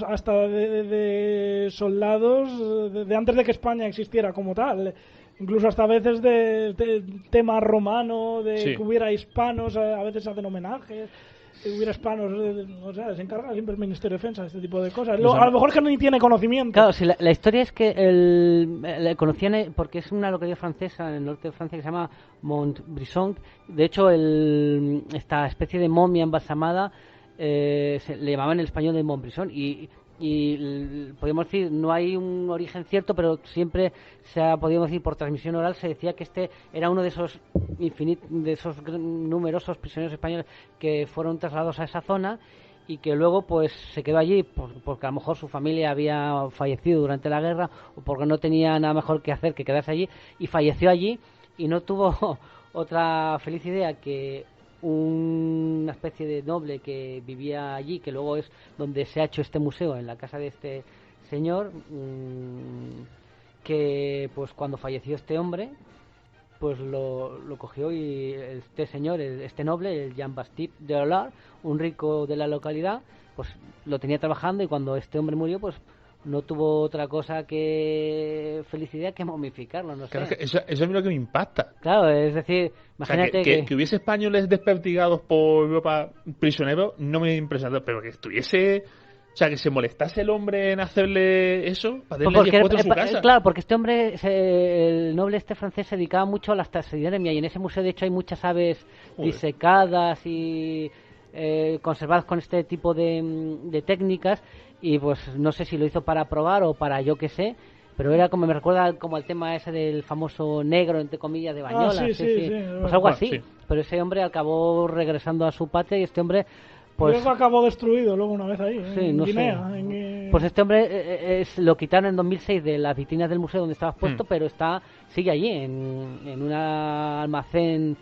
hasta de soldados de antes de que España existiera como tal. Incluso hasta a veces de tema romano, que hubiera hispanos, a veces hacen homenajes. Hubiera hispanos, se encarga siempre el Ministerio de Defensa de este tipo de cosas. A lo mejor que ni tiene conocimiento. Claro, si la historia es que le conocían porque es una localidad francesa en el norte de Francia que se llama Montbrison. De hecho, esta especie de momia embalsamada le llamaban en español de Montbrison, y podemos decir, no hay un origen cierto, pero siempre podríamos decir, por transmisión oral, se decía que este era uno de esos numerosos prisioneros españoles que fueron trasladados a esa zona y que luego pues se quedó allí porque a lo mejor su familia había fallecido durante la guerra o porque no tenía nada mejor que hacer que quedarse allí, y falleció allí y no tuvo otra feliz idea que una especie de noble que vivía allí, que luego es donde se ha hecho este museo, en la casa de este señor, que pues cuando falleció este hombre, pues lo cogió, y este señor, este noble, el Jean-Baptiste de Aulard, un rico de la localidad, pues lo tenía trabajando, y cuando este hombre murió, pues no tuvo otra cosa que felicidad que momificarlo, no claro, sé. Eso es a mí lo que me impacta. Claro, es decir, imagínate, o sea, que hubiese españoles desperdigados por Europa prisioneros no me impresionó, pero que estuviese... O sea, que se molestase el hombre en hacerle eso, para darle 10 fotos en su casa. Claro, porque este hombre, el noble este francés, se dedicaba mucho a las taxidermias, y en ese museo de hecho hay muchas aves disecadas y conservadas con este tipo de técnicas, y pues no sé si lo hizo para probar o para yo qué sé, pero era como, me recuerda como el tema ese del famoso negro, entre comillas, de Bañola. Sí. Pues algo así. Sí. Pero ese hombre acabó regresando a su patria, y este hombre... Pues eso acabó destruido luego una vez ahí, en no Guinea. Sé. Pues este hombre lo quitaron en 2006 de las vitrinas del museo donde estaba puesto, pero sigue allí, en un almacén,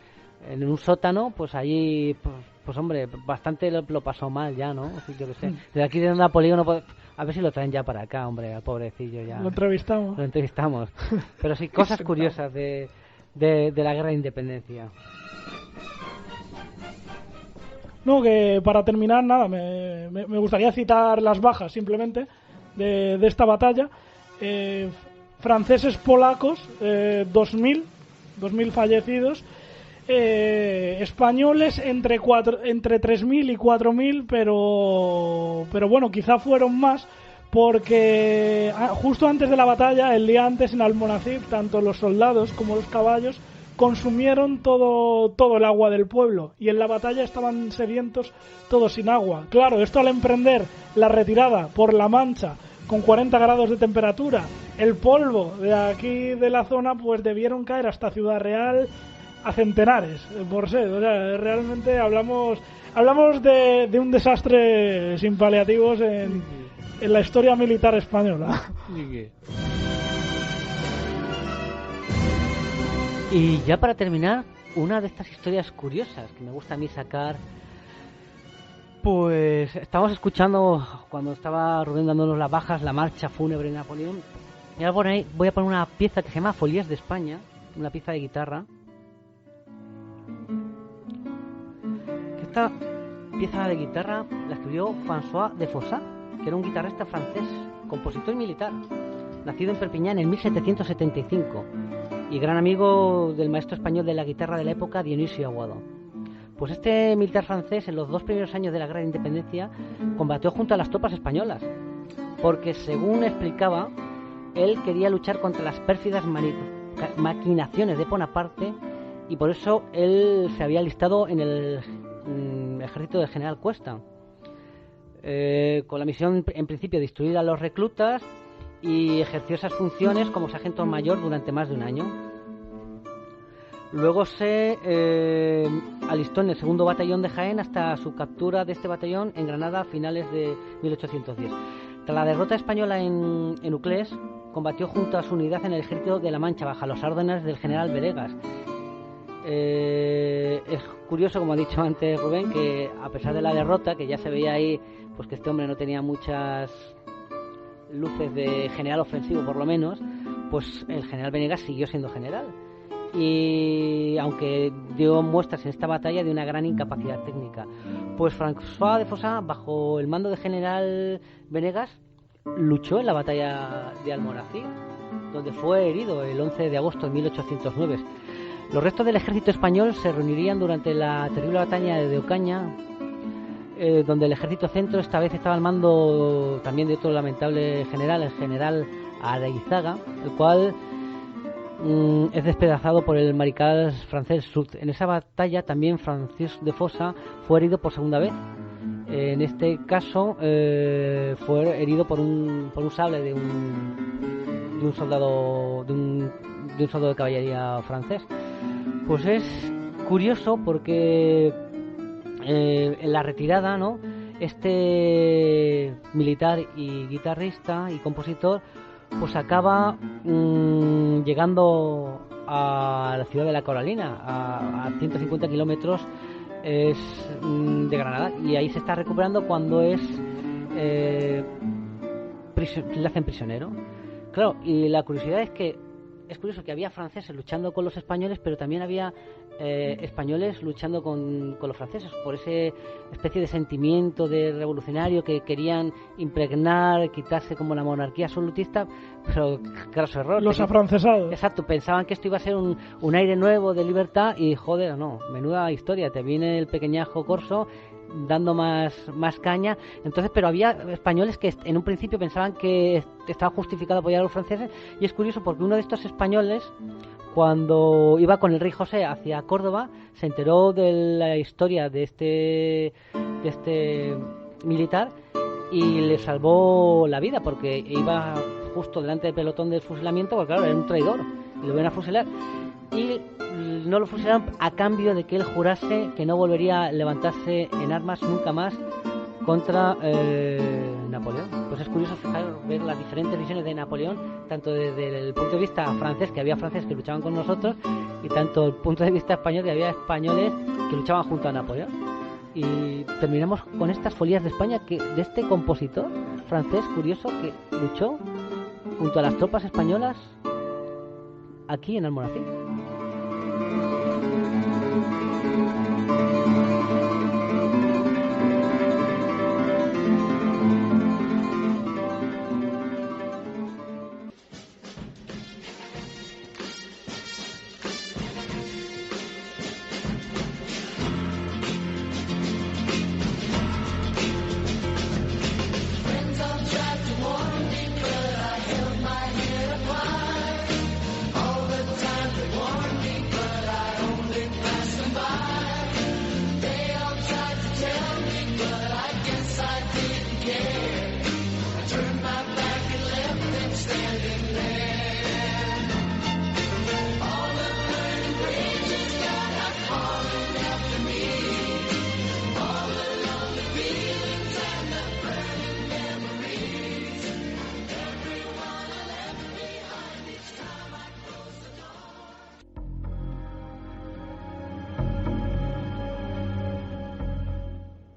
en un sótano, pues allí, pues hombre, bastante lo pasó mal ya, ¿no? Yo qué sé. Desde aquí de Napoleón, a ver si lo traen ya para acá, hombre, al pobrecillo ya. Lo entrevistamos. Pero sí, cosas curiosas de la guerra de independencia. No, que para terminar, nada, me gustaría citar las bajas simplemente de esta batalla. Franceses polacos, 2.000 fallecidos. Españoles entre 3.000 y 4.000, pero bueno, quizá fueron más, porque justo antes de la batalla, el día antes en Almonacid, tanto los soldados como los caballos consumieron todo el agua del pueblo, y en la batalla estaban sedientos todos sin agua. Claro, esto al emprender la retirada por la Mancha con 40 grados de temperatura, el polvo de aquí de la zona, pues debieron caer hasta Ciudad Real a centenares por ser. O sea, realmente hablamos de un desastre sin paliativos en la historia militar española. Y ya para terminar, una de estas historias curiosas que me gusta a mí sacar, pues estamos escuchando cuando estaba Rubén dándonos las bajas, la marcha fúnebre de Napoleón, y ahora por ahí voy a poner una pieza que se llama Folías de España, una pieza de guitarra. Esta pieza de guitarra la escribió François de Fossat, que era un guitarrista francés, compositor militar, nacido en Perpiñán en 1775, y gran amigo del maestro español de la guitarra de la época, Dionisio Aguado. Pues este militar francés, en los 2 primeros años de la Guerra de Independencia, combatió junto a las tropas españolas, porque según explicaba, él quería luchar contra las pérfidas maquinaciones de Bonaparte, y por eso él se había alistado en el ejército del general Cuesta, con la misión en principio de instruir a los reclutas, y ejerció esas funciones como sargento mayor durante más de un año. Luego se alistó en el 2º batallón de Jaén hasta su captura de este batallón en Granada a finales de 1810. Tras la derrota española en Uclés, combatió junto a su unidad en el ejército de la Mancha bajo las órdenes del general Venegas. Es curioso, como ha dicho antes Rubén, que a pesar de la derrota, que ya se veía ahí pues que este hombre no tenía muchas luces de general ofensivo, por lo menos, pues el general Venegas siguió siendo general, y aunque dio muestras en esta batalla de una gran incapacidad técnica. Pues François de Fossat, bajo el mando de general Venegas, luchó en la batalla de Almonacid, donde fue herido el 11 de agosto de 1809. Los restos del ejército español se reunirían durante la terrible batalla de Ocaña, donde el ejército centro esta vez estaba al mando también de otro lamentable general, el general Areizaga, el cual es despedazado por el mariscal francés Soult. En esa batalla también Francis de Fossat fue herido por segunda vez. En este caso fue herido por un sable de un soldado de un soldado de caballería francés. Pues es curioso porque en la retirada, ¿no?, este militar y guitarrista y compositor pues acaba llegando a la ciudad de La Coralina, a 150 kilómetros de Granada, y ahí se está recuperando cuando le hacen prisionero. Claro, y la curiosidad es que es curioso que había franceses luchando con los españoles, pero también había españoles luchando con los franceses, por ese especie de sentimiento de revolucionario que querían impregnar, quitarse como la monarquía absolutista, pero claro, su error. Los afrancesados. Exacto, pensaban que esto iba a ser un aire nuevo de libertad y joder, no, menuda historia, te viene el pequeñajo corso dando más caña. Entonces, pero había españoles que en un principio pensaban que estaba justificado apoyar a los franceses, y es curioso porque uno de estos españoles, cuando iba con el rey José hacia Córdoba, se enteró de la historia de este militar y le salvó la vida, porque iba justo delante del pelotón del fusilamiento, porque claro, era un traidor y lo iban a fusilar, y no lo fusilaron a cambio de que él jurase que no volvería a levantarse en armas nunca más contra Napoleón. Pues es curioso ver las diferentes visiones de Napoleón, tanto desde el punto de vista francés, que había franceses que luchaban con nosotros, y tanto el punto de vista español, que había españoles que luchaban junto a Napoleón. Y terminamos con estas folías de España, de este compositor francés curioso que luchó junto a las tropas españolas aquí en Almonacid.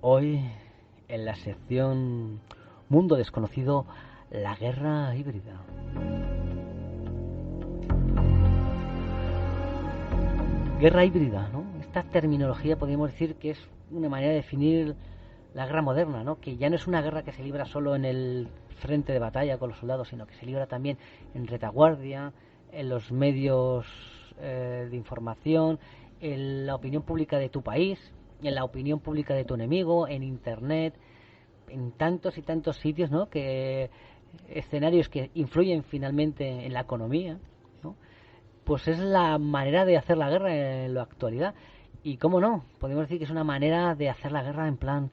Hoy, en la sección Mundo Desconocido, la guerra híbrida. Guerra híbrida, ¿no? Esta terminología podríamos decir que es una manera de definir la guerra moderna, ¿no? Que ya no es una guerra que se libra solo en el frente de batalla con los soldados, sino que se libra también en retaguardia, en los medios de información, en la opinión pública de tu país, en la opinión pública de tu enemigo, en internet, en tantos y tantos sitios, ¿no? Que escenarios que influyen finalmente en la economía, ¿no? Pues es la manera de hacer la guerra en la actualidad. Y cómo no, podemos decir que es una manera de hacer la guerra en plan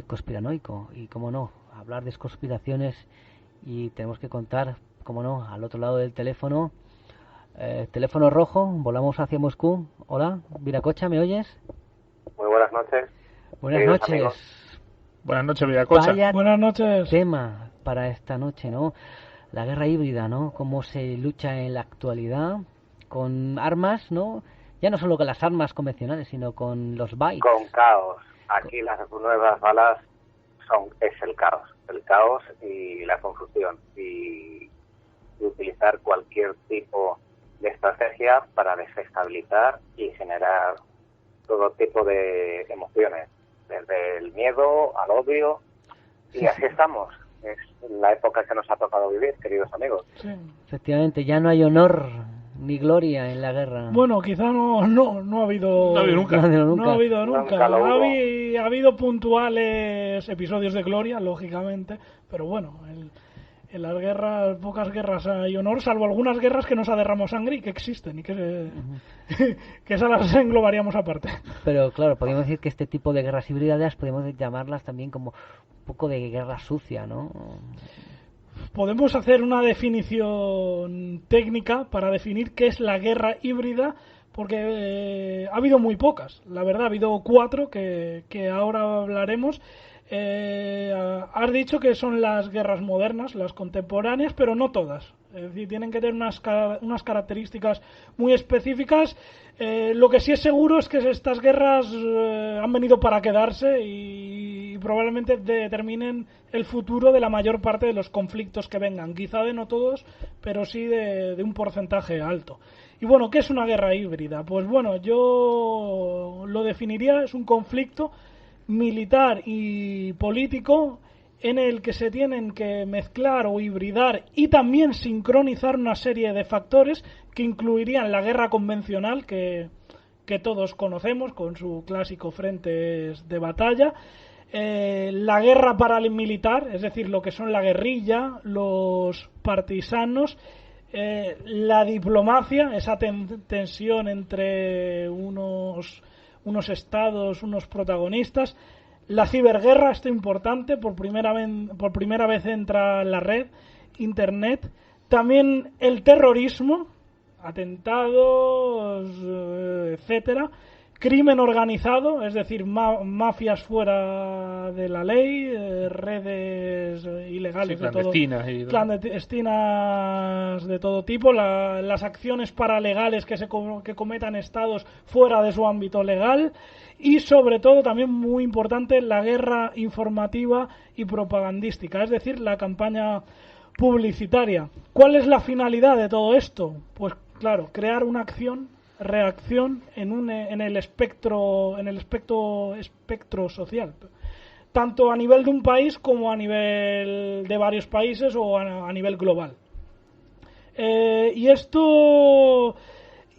conspiranoico. Y cómo no, hablar de conspiraciones, y tenemos que contar, cómo no, al otro lado del teléfono, teléfono rojo, volamos hacia Moscú. Hola, Viracocha, ¿me oyes? Muy buenas noches. Buenas noches. Amigos. Buenas noches, Viracocha. Buenas noches. Tema para esta noche, ¿no? La guerra híbrida, ¿no? Cómo se lucha en la actualidad con armas, ¿no? Ya no solo con las armas convencionales, sino con los bytes. Con caos. Aquí las nuevas balas es el caos y la confusión, y utilizar cualquier tipo de estrategia para desestabilizar y generar todo tipo de emociones, desde el miedo al odio, y así estamos. Es la época que nos ha tocado vivir, queridos amigos. Sí. Efectivamente, ya no hay honor ni gloria en la guerra. Bueno, quizá no ha habido... No ha habido nunca. No ha habido nunca. Nunca lo hubo. Ha habido puntuales episodios de gloria, lógicamente, pero bueno, En las guerras, pocas guerras hay honor, salvo algunas guerras que no se ha derramado sangre y que existen y que esas las englobaríamos aparte. Pero claro, podríamos decir que este tipo de guerras híbridas podemos llamarlas también como un poco de guerra sucia, ¿no? Podemos hacer una definición técnica para definir qué es la guerra híbrida, porque ha habido muy pocas, la verdad, ha habido 4 que ahora hablaremos. Has dicho que son las guerras modernas, las contemporáneas, pero no todas. Es decir, tienen que tener unas características muy específicas. Lo que sí es seguro es que estas guerras han venido para quedarse y probablemente determinen el futuro de la mayor parte de los conflictos que vengan. Quizá de no todos, pero sí de un porcentaje alto. Y bueno, ¿qué es una guerra híbrida? Pues bueno, yo lo definiría, es un conflicto militar y político en el que se tienen que mezclar o hibridar y también sincronizar una serie de factores que incluirían la guerra convencional que todos conocemos con su clásico frentes de batalla, la guerra paramilitar, es decir, lo que son la guerrilla, los partisanos, la diplomacia, esa tensión entre unos estados, unos protagonistas, la ciberguerra, esto es importante, por primera vez entra la red, internet, también el terrorismo, atentados, etcétera, crimen organizado, es decir, mafias fuera de la ley, redes ilegales, clandestinas de todo tipo, las acciones paralegales que cometan estados fuera de su ámbito legal y sobre todo, también muy importante, la guerra informativa y propagandística, es decir, la campaña publicitaria. ¿Cuál es la finalidad de todo esto? Pues claro, crear una reacción en el espectro social, tanto a nivel de un país como a nivel de varios países o a nivel global. Y esto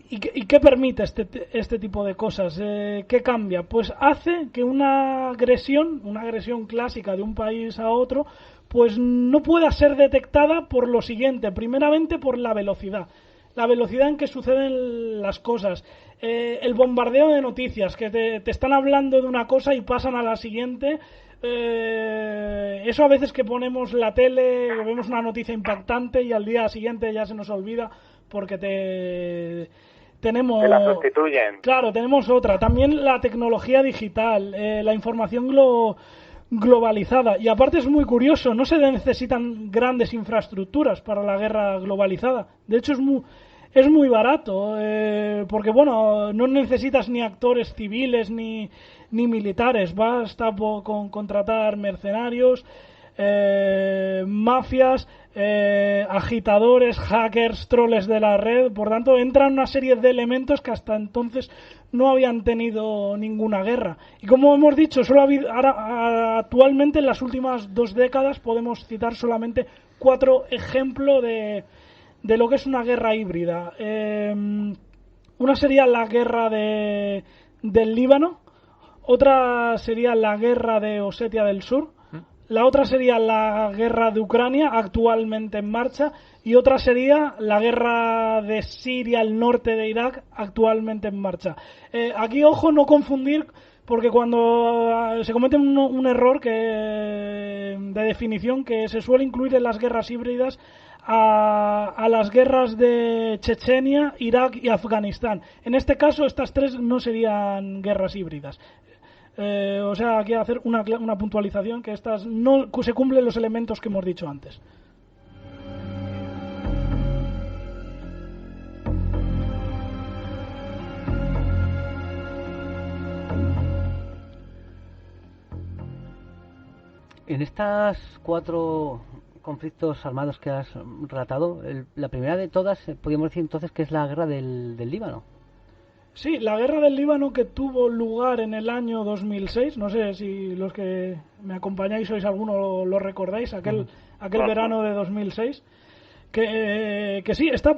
¿y qué permite este tipo de cosas? ¿Qué cambia? Pues hace que una agresión clásica de un país a otro, pues no pueda ser detectada por lo siguiente, primeramente por la velocidad en que suceden las cosas, el bombardeo de noticias, que te están hablando de una cosa y pasan a la siguiente. Eso a veces que ponemos la tele, vemos una noticia impactante y al día siguiente ya se nos olvida porque tenemos... Te la sustituyen. Claro, tenemos otra. También la tecnología digital, la información globalizada. Y aparte es muy curioso, no se necesitan grandes infraestructuras para la guerra globalizada. De hecho es muy barato, porque bueno, no necesitas ni actores civiles ni militares, basta con contratar mercenarios, mafias, agitadores, hackers, troles de la red. Por tanto, entran una serie de elementos que hasta entonces no habían tenido ninguna guerra. Y como hemos dicho, solo actualmente en las últimas 2 décadas podemos citar solamente 4 ejemplos de lo que es una guerra híbrida. Una sería la guerra del Líbano, otra sería la guerra de Osetia del Sur, la otra sería la guerra de Ucrania, actualmente en marcha, y otra sería la guerra de Siria, al norte de Irak, actualmente en marcha. Aquí, ojo, no confundir, porque cuando se comete un error de definición, que se suele incluir en las guerras híbridas a las guerras de Chechenia, Irak y Afganistán. En este caso, estas 3 no serían guerras híbridas. O sea, hay que hacer una puntualización, que estas no se cumplen los elementos que hemos dicho antes. En estas 4 conflictos armados que has relatado, la primera de todas, podríamos decir entonces que es la guerra del Líbano. Sí, la guerra del Líbano, que tuvo lugar en el año 2006, no sé si los que me acompañáis sois alguno lo recordáis, aquel verano de 2006, que sí, esta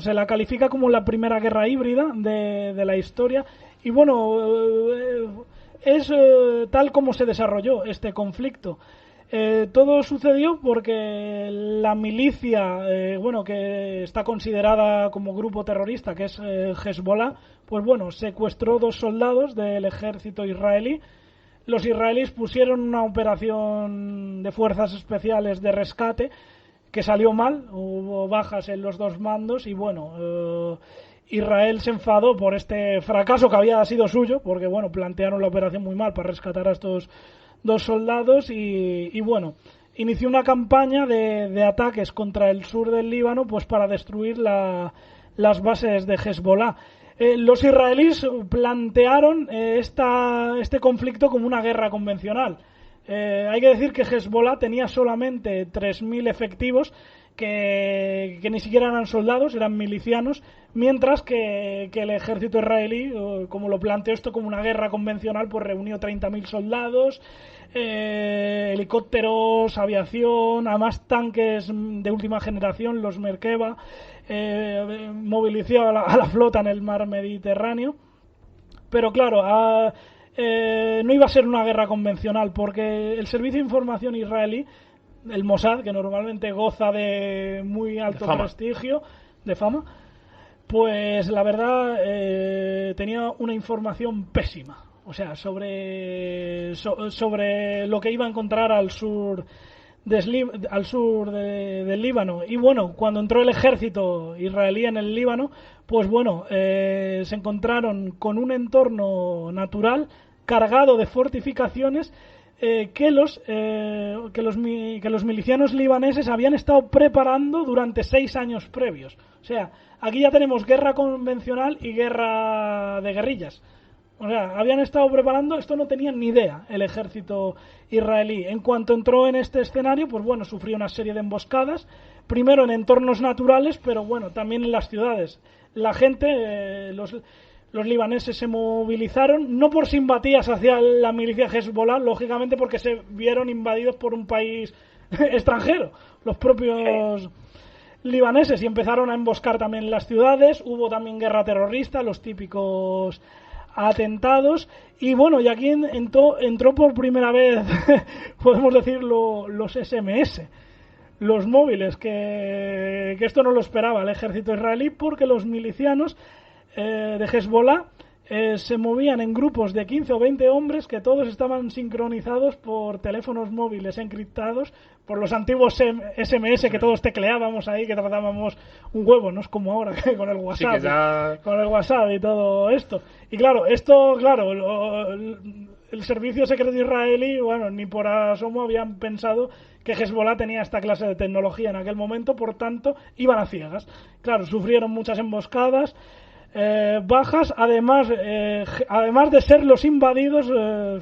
se la califica como la primera guerra híbrida de la historia, y bueno, es tal como se desarrolló este conflicto. Todo sucedió porque la milicia, que está considerada como grupo terrorista, que es Hezbollah, pues bueno, secuestró 2 soldados del ejército israelí. Los israelíes pusieron una operación de fuerzas especiales de rescate que salió mal, hubo bajas en los 2 mandos y bueno, Israel se enfadó por este fracaso que había sido suyo, porque bueno, plantearon la operación muy mal para rescatar a estos 2 soldados y bueno, inició una campaña de ataques contra el sur del Líbano pues para destruir las bases de Hezbollah. Los israelíes plantearon este conflicto como una guerra convencional. Hay que decir que Hezbollah tenía solamente 3.000 efectivos que ni siquiera eran soldados, eran milicianos, mientras que el ejército israelí, como lo planteó esto como una guerra convencional, pues reunió 30.000 soldados, helicópteros, aviación, además tanques de última generación, los Merkava, movilizó a la flota en el mar Mediterráneo. Pero claro, no iba a ser una guerra convencional, porque el servicio de información israelí, el Mossad, que normalmente goza de muy alto prestigio, de fama, pues la verdad tenía una información pésima, o sea, sobre lo que iba a encontrar al sur del Líbano. Y bueno, cuando entró el ejército israelí en el Líbano, pues bueno, se encontraron con un entorno natural cargado de fortificaciones que los milicianos libaneses habían estado preparando durante 6 años previos. O sea, aquí ya tenemos guerra convencional y guerra de guerrillas. O sea, habían estado preparando, esto no tenían ni idea el ejército israelí. En cuanto entró en este escenario, pues bueno, sufrió una serie de emboscadas, primero en entornos naturales, pero bueno, también en las ciudades. La gente, los libaneses se movilizaron, no por simpatías hacia la milicia Hezbollah, lógicamente porque se vieron invadidos por un país extranjero, los propios libaneses, y empezaron a emboscar también las ciudades. Hubo también guerra terrorista, los típicos atentados, y bueno, y aquí entró por primera vez podemos decir los SMS, los móviles, que esto no lo esperaba el ejército israelí, porque los milicianos de Hezbollah se movían en grupos de 15 o 20 hombres que todos estaban sincronizados por teléfonos móviles encriptados, por los antiguos SMS que todos tecleábamos ahí, que tratábamos un huevo, no es como ahora que con el WhatsApp, con el WhatsApp y todo esto. Y claro, el servicio secreto israelí, bueno, ni por asomo habían pensado que Hezbollah tenía esta clase de tecnología en aquel momento, por tanto, iban a ciegas. Claro, sufrieron muchas emboscadas, bajas, además de ser los invadidos.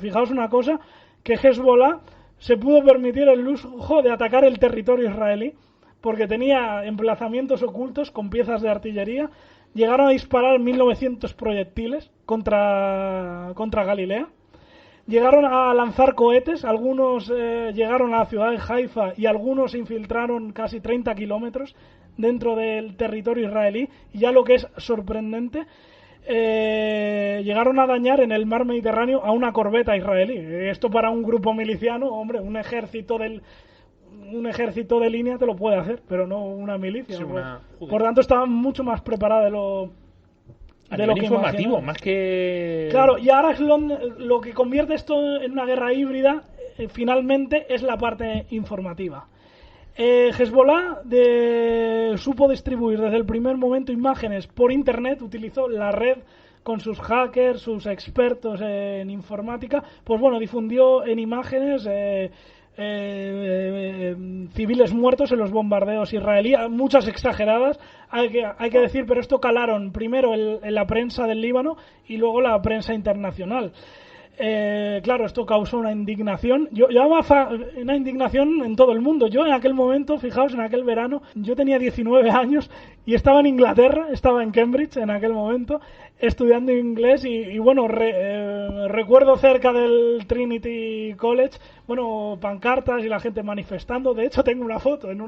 Fijaos una cosa, que Hezbollah se pudo permitir el lujo de atacar el territorio israelí, porque tenía emplazamientos ocultos con piezas de artillería. Llegaron a disparar 1.900 proyectiles contra Galilea. Llegaron a lanzar cohetes, algunos llegaron a la ciudad de Haifa y algunos se infiltraron casi 30 kilómetros dentro del territorio israelí. Y ya lo que es sorprendente, llegaron a dañar en el mar Mediterráneo a una corbeta israelí. Esto para un grupo miliciano, hombre, un ejército de línea te lo puede hacer, pero no una milicia. Sí, por tanto, estaban mucho más preparados de lo que informativo, más que... Claro, y ahora es lo que convierte esto en una guerra híbrida, finalmente, es la parte informativa. Hezbollah supo distribuir desde el primer momento imágenes por internet, utilizó la red con sus hackers, sus expertos en informática, pues bueno, difundió en imágenes civiles muertos en los bombardeos israelíes, muchas exageradas, hay que decir, pero esto calaron primero en la prensa del Líbano y luego la prensa internacional. Claro, esto causó una indignación. Una indignación en todo el mundo. Yo en aquel momento, fijaos, en aquel verano, yo tenía 19 años y estaba en Inglaterra, estaba en Cambridge en aquel momento, estudiando inglés y bueno, recuerdo cerca del Trinity College, bueno, pancartas y la gente manifestando. De hecho, tengo una foto en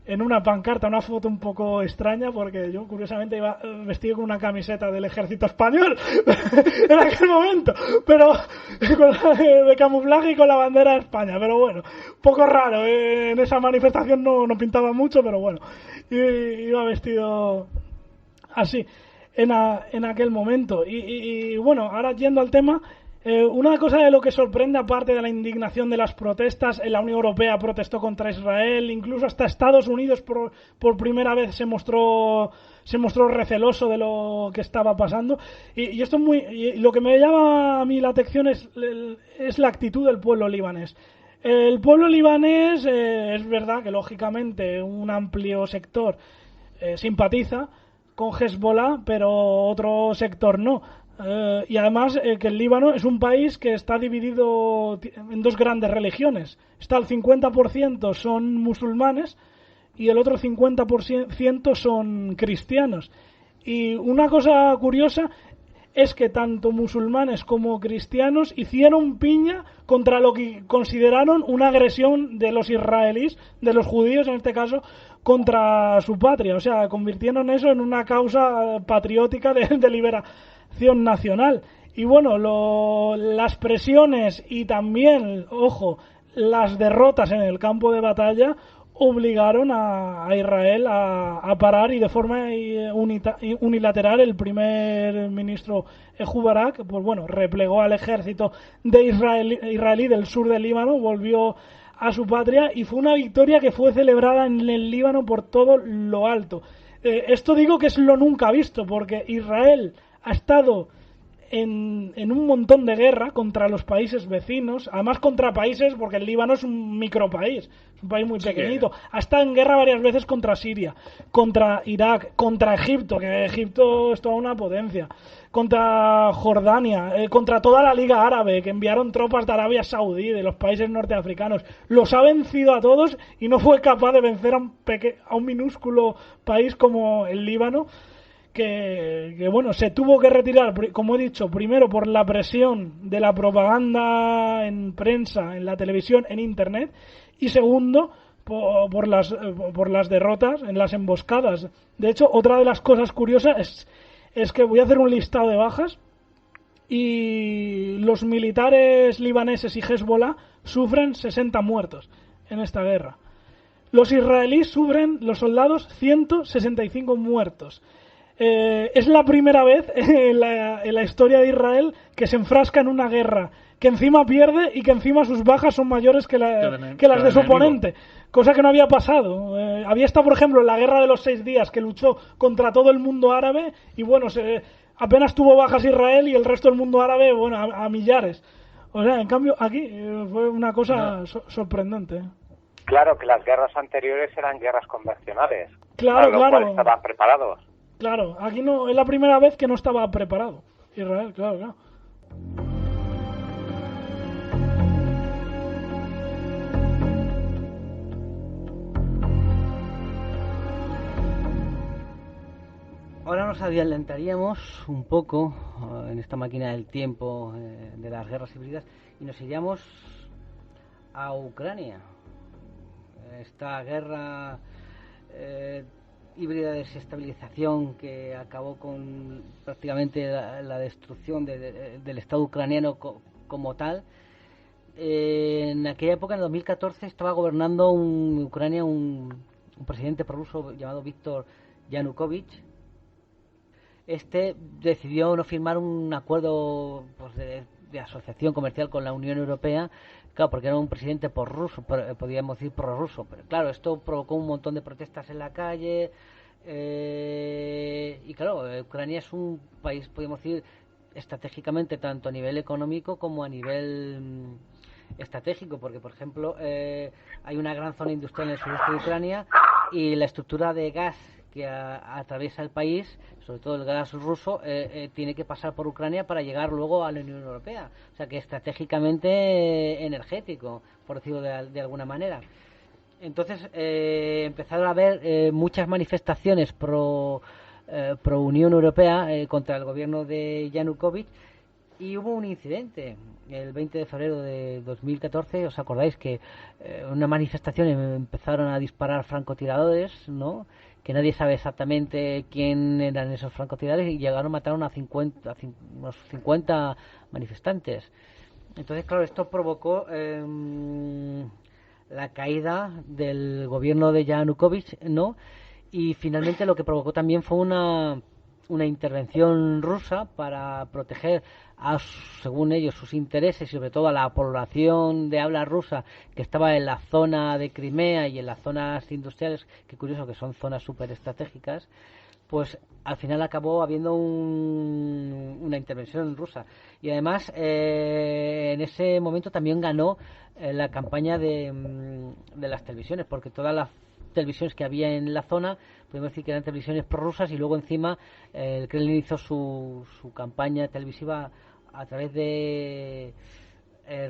en una pancarta, una foto un poco extraña, porque yo curiosamente iba vestido con una camiseta del ejército español en aquel momento, pero de camuflaje y con la bandera de España, pero bueno, un poco raro, en esa manifestación no pintaba mucho, pero bueno, iba vestido así en aquel momento. Y bueno, ahora yendo al tema, una cosa de lo que sorprende, aparte de la indignación de las protestas, la Unión Europea protestó contra Israel, incluso hasta Estados Unidos por primera vez se mostró receloso de lo que estaba pasando, y esto lo que me llama a mí la atención es la actitud del pueblo libanés. El pueblo libanés, es verdad que lógicamente un amplio sector simpatiza con Hezbollah, pero otro sector no. Y además que el Líbano es un país que está dividido en dos grandes religiones. Está el 50% son musulmanes y el otro 50% son cristianos. Y una cosa curiosa es que tanto musulmanes como cristianos hicieron piña contra lo que consideraron una agresión de los israelíes, de los judíos en este caso, contra su patria. O sea, convirtieron eso en una causa patriótica de liberación nacional. Y bueno, las presiones y también, ojo, las derrotas en el campo de batalla obligaron a Israel a parar, y de forma unilateral el primer ministro Ehud Barak, pues bueno, replegó al ejército de israelí del sur del Líbano, volvió a su patria, y fue una victoria que fue celebrada en el Líbano por todo lo alto. Esto digo que es lo nunca visto, porque Israel ha estado en un montón de guerra contra los países vecinos, además contra países, porque el Líbano es un micropaís, es un país muy pequeñito. Ha estado en guerra varias veces contra Siria, contra Irak, contra Egipto, que Egipto es toda una potencia, contra Jordania, contra toda la Liga Árabe, que enviaron tropas de Arabia Saudí, de los países norteafricanos. Los ha vencido a todos y no fue capaz de vencer a un minúsculo país como el Líbano, que bueno, se tuvo que retirar, como he dicho, primero por la presión de la propaganda en prensa, en la televisión, en internet, y segundo por las derrotas en las emboscadas. De hecho, otra de las cosas curiosas es que voy a hacer un listado de bajas, y los militares libaneses y Hezbollah sufren 60 muertos en esta guerra. Los israelíes sufren, los soldados, 165 muertos. Es la primera vez en la historia de Israel que se enfrasca en una guerra, que encima pierde y que encima sus bajas son mayores que las de su oponente, cosa que no había pasado. Había estado, por ejemplo, en la guerra de los 6 días, que luchó contra todo el mundo árabe, y bueno, apenas tuvo bajas Israel y el resto del mundo árabe, bueno, a millares. O sea, en cambio, aquí fue una cosa sorprendente. Claro que las guerras anteriores eran guerras convencionales. Claro. Cual estaban preparados. Claro, aquí no, es la primera vez que no estaba preparado Israel, claro. Ahora nos adelantaríamos un poco en esta máquina del tiempo de las guerras híbridas y nos iríamos a Ucrania. Esta guerra híbrida de desestabilización que acabó con prácticamente la destrucción del Estado ucraniano como tal. En aquella época, en 2014, estaba gobernando Ucrania un presidente prorruso llamado Víctor Yanukovych. Este decidió no firmar un acuerdo pues, de asociación comercial con la Unión Europea, claro, porque era un presidente podríamos decir prorruso, pero claro, esto provocó un montón de protestas en la calle, y claro, Ucrania es un país, podríamos decir, estratégicamente, tanto a nivel económico como a nivel estratégico, porque por ejemplo hay una gran zona industrial en el sureste de Ucrania, y la estructura de gas que atraviesa el país, sobre todo el gas ruso, tiene que pasar por Ucrania para llegar luego a la Unión Europea. O sea que estratégicamente energético, por decirlo de alguna manera. Entonces empezaron a haber muchas manifestaciones pro Unión Europea contra el gobierno de Yanukovych, Y hubo un incidente el 20 de febrero de 2014, ¿os acordáis que una manifestación empezaron a disparar francotiradores, ¿no? Que nadie sabe exactamente quién eran esos francotiradores y llegaron, mataron a unos 50 manifestantes. Entonces, claro, esto provocó la caída del gobierno de Yanukovych, ¿no? Y finalmente lo que provocó también fue una intervención rusa para proteger según ellos, sus intereses y sobre todo a la población de habla rusa que estaba en la zona de Crimea y en las zonas industriales, que curioso que son zonas súper estratégicas, pues al final acabó habiendo una intervención rusa. Y además en ese momento también ganó la campaña de las televisiones, porque todas las televisiones que había en la zona, podemos decir que eran televisiones prorrusas, y luego encima el Kremlin hizo su campaña televisiva a través de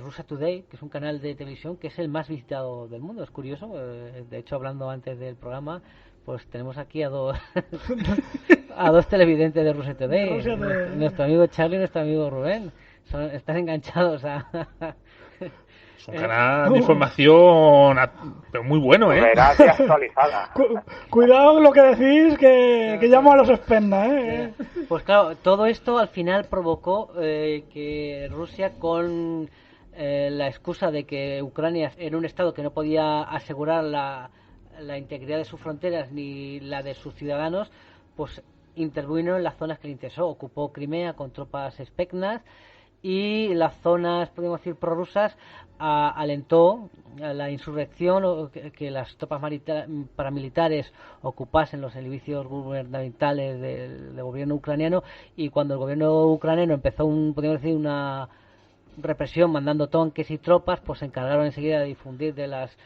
Russia Today, que es un canal de televisión que es el más visitado del mundo. Es curioso, de hecho, hablando antes del programa, pues tenemos aquí a dos televidentes de Russia Today, nuestro amigo Charlie y nuestro amigo Rubén. Están enganchados a es un canal de información pero muy bueno, Veraz y actualizada. Cuidado con lo que decís, que llamo a los Spenda, Pues claro, todo esto al final provocó que Rusia, con la excusa de que Ucrania era un estado que no podía asegurar la integridad de sus fronteras ni la de sus ciudadanos, pues intervino en las zonas que le interesó. Ocupó Crimea con tropas Spetsnaz, y las zonas, podemos decir, prorrusas, alentó a la insurrección, que las tropas paramilitares ocupasen los edificios gubernamentales del gobierno ucraniano. Y cuando el gobierno ucraniano empezó podemos decir, una represión mandando tanques y tropas, pues se encargaron enseguida de difundir de las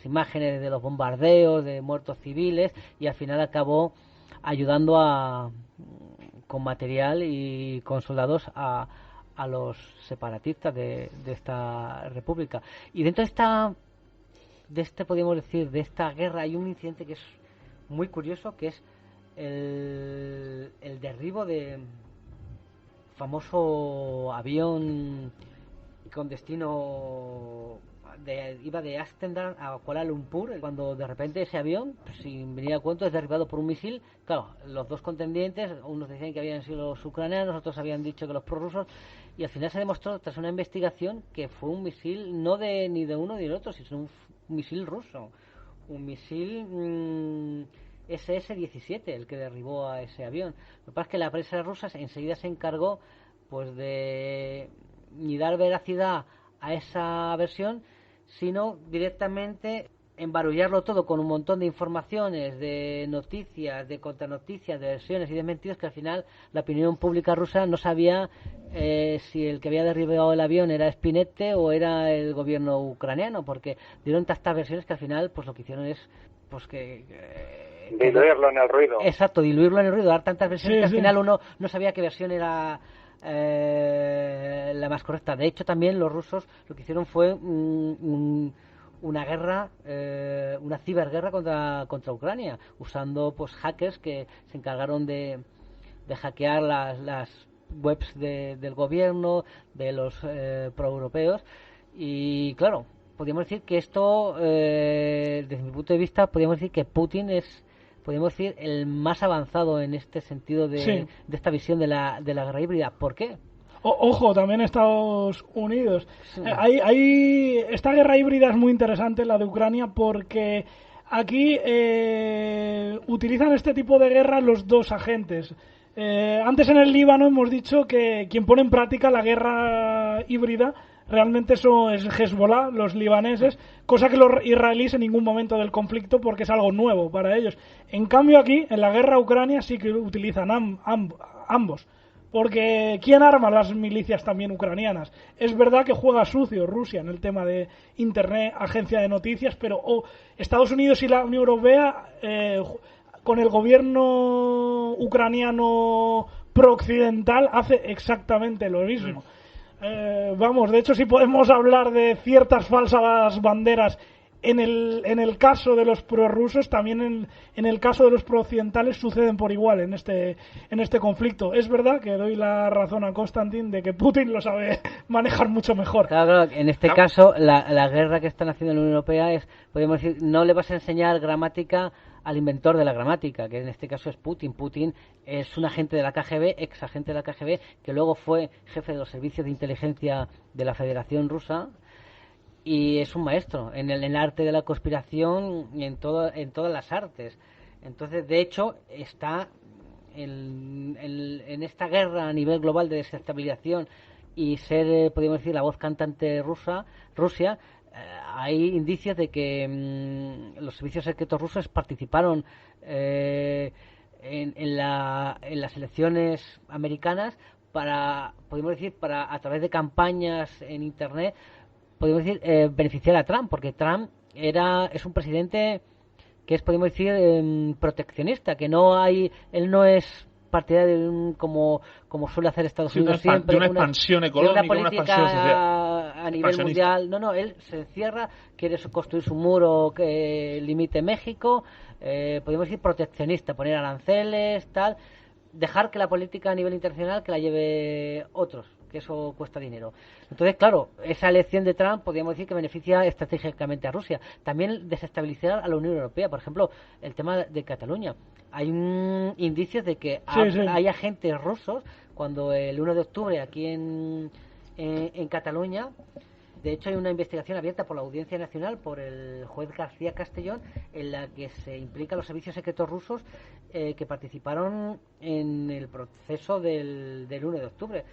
imágenes de los bombardeos, de muertos civiles, y al final acabó ayudando con material y con soldados a los separatistas de esta república. Y dentro podríamos decir, de esta guerra, hay un incidente que es muy curioso, que es el derribo de famoso avión con destino iba de Amsterdam a Kuala Lumpur, cuando de repente ese avión, sin venir a cuento, es derribado por un misil. Claro, los dos contendientes, unos decían que habían sido los ucranianos, otros habían dicho que los prorrusos, y al final se demostró, tras una investigación, que fue un misil no ni de uno ni del otro, sino un misil ruso, un misil SS-17, el que derribó a ese avión. Lo que pasa es que la prensa rusa enseguida se encargó pues de ni dar veracidad a esa versión, sino directamente embarullarlo todo con un montón de informaciones, de noticias, de contranoticias, de versiones y de mentiras, que al final la opinión pública rusa no sabía si el que había derribado el avión era Spinette o era el gobierno ucraniano, porque dieron tantas versiones que al final pues lo que hicieron es pues diluirlo en el ruido. Exacto, diluirlo en el ruido, dar tantas versiones que al final uno no sabía qué versión era la más correcta. De hecho, también los rusos lo que hicieron fue una guerra, una ciberguerra contra Ucrania, usando pues hackers que se encargaron de hackear las webs del gobierno, de los proeuropeos. Y claro, podríamos decir que esto, desde mi punto de vista, podríamos decir que Putin es, podríamos decir, el más avanzado en este sentido de esta visión de la guerra híbrida. ¿Por qué? Ojo, también Estados Unidos. Sí. Esta guerra híbrida es muy interesante, la de Ucrania, porque aquí utilizan este tipo de guerra los dos agentes. Antes en el Líbano hemos dicho que quien pone en práctica la guerra híbrida realmente eso es Hezbollah, los libaneses, cosa que los israelíes en ningún momento del conflicto, porque es algo nuevo para ellos. En cambio aquí, en la guerra Ucrania, sí que utilizan ambos. Porque ¿quién arma las milicias también ucranianas? Es verdad que juega sucio Rusia en el tema de Internet, agencia de noticias, pero Estados Unidos y la Unión Europea con el gobierno ucraniano pro-occidental hace exactamente lo mismo. De hecho, si podemos hablar de ciertas falsas banderas en el caso de los prorrusos, también en el caso de los prooccidentales suceden por igual en este conflicto. Es verdad que doy la razón a Konstantin de que Putin lo sabe manejar mucho mejor. Claro, en este caso la guerra que están haciendo en la Unión Europea es, podemos decir, no le vas a enseñar gramática al inventor de la gramática, que en este caso es Putin. Putin es un agente de la KGB, ex agente de la KGB, que luego fue jefe de los servicios de inteligencia de la Federación Rusa, y es un maestro en el arte de la conspiración y en todas las artes. Entonces, de hecho, está en esta guerra a nivel global de desestabilización y ser, podríamos decir, la voz cantante Rusia, hay indicios de que los servicios secretos rusos participaron en las elecciones americanas podemos decir, a través de campañas en Internet, podemos decir, beneficiar a Trump, porque Trump es un presidente que es, podemos decir, proteccionista, que él no es partidario de como suele hacer Estados Unidos siempre, de una expansión económica, una política una expansión social, a nivel mundial. No, él se encierra, quiere construir su muro que limite México, podemos decir proteccionista, poner aranceles, tal, dejar que la política a nivel internacional que la lleve otros, que eso cuesta dinero. Entonces, claro, esa elección de Trump podríamos decir que beneficia estratégicamente a Rusia. También desestabilizar a la Unión Europea. Por ejemplo, el tema de Cataluña. Hay indicios de que hay agentes rusos cuando el 1 de octubre aquí en Cataluña. De hecho, hay una investigación abierta por la Audiencia Nacional, por el juez García Castellón, en la que se implican los servicios secretos rusos que participaron en el proceso del 1 de octubre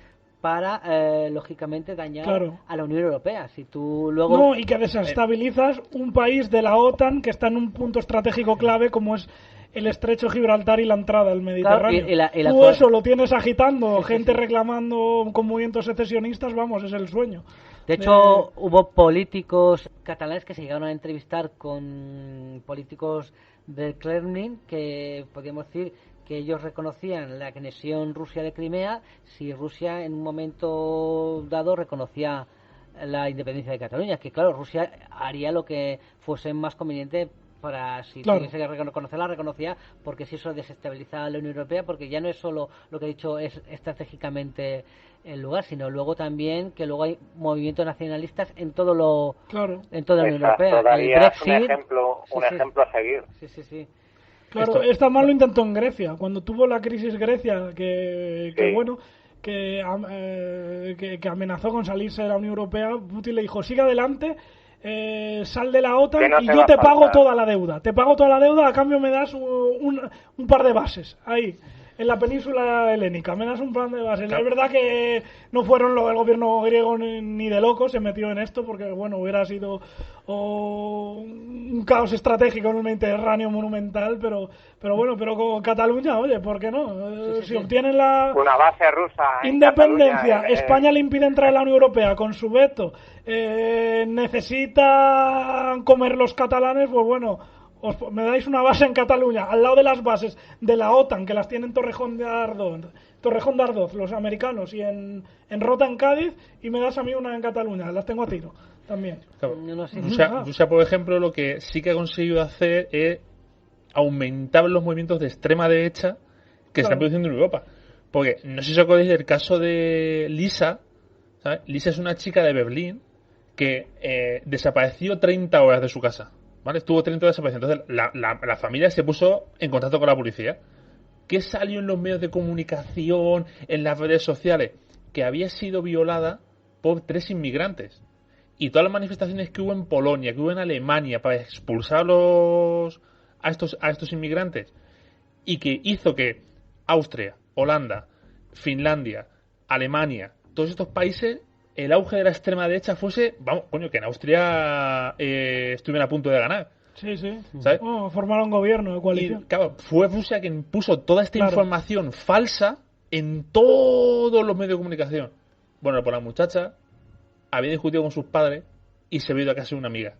para, lógicamente, dañar a la Unión Europea. Si tú luego... No, y que desestabilizas un país de la OTAN que está en un punto estratégico clave como es el estrecho Gibraltar y la entrada al Mediterráneo. Claro, tú eso lo tienes agitando, gente reclamando con movimientos secesionistas, vamos, es el sueño. De hecho, hubo políticos catalanes que se llegaron a entrevistar con políticos del Kremlin que, podríamos decir, que ellos reconocían la anexión Rusia de Crimea si Rusia en un momento dado reconocía la independencia de Cataluña, que claro, Rusia haría lo que fuese más conveniente para, si tuviese que reconocerla, reconocía, porque si eso desestabiliza a la Unión Europea, porque ya no es solo lo que he dicho es estratégicamente el lugar, sino luego también que luego hay movimientos nacionalistas en toda la Unión Europea. El Brexit es un ejemplo a seguir. Sí. Claro, esta más lo intentó en Grecia, cuando tuvo la crisis Grecia, que amenazó con salirse de la Unión Europea. Putin le dijo, sigue adelante, sal de la OTAN y yo te pago toda la deuda. Te pago toda la deuda, a cambio me das un par de bases ahí, en la península helénica. Me das un par de bases. Claro. Es verdad que no fueron el gobierno griego ni de loco, se metió en esto, porque bueno, hubiera sido un caos estratégico en el Mediterráneo monumental, pero con Cataluña, oye, ¿por qué no? Si obtienen una base rusa independencia, España le impide entrar en la Unión Europea con su veto, necesitan comer los catalanes, pues bueno, me dais una base en Cataluña, al lado de las bases de la OTAN, que las tienen Torrejón de Ardoz, los americanos, y en Rota, en Cádiz, y me das a mí una en Cataluña, las tengo a tiro también. Claro. Rusia, por ejemplo, lo que sí que ha conseguido hacer es aumentar los movimientos de extrema derecha que se están produciendo en Europa. Porque no sé si os acordáis del caso de Lisa, ¿sabes? Lisa es una chica de Berlín que desapareció 30 horas de su casa. ¿Vale? Estuvo 30 horas desaparecido. Entonces la familia se puso en contacto con la policía. ¿Qué salió en los medios de comunicación, en las redes sociales? Que había sido violada por 3 inmigrantes. Y todas las manifestaciones que hubo en Polonia, que hubo en Alemania para expulsar a estos inmigrantes, y que hizo que Austria, Holanda, Finlandia, Alemania, todos estos países, el auge de la extrema derecha fuese, que en Austria estuvieran a punto de ganar. Sí. ¿Sabes? Formaron gobierno de coalición. Y claro, fue Rusia quien puso toda esta información falsa en todos los medios de comunicación. Bueno, pues la muchacha había discutido con sus padres y se había ido a casa de una amiga.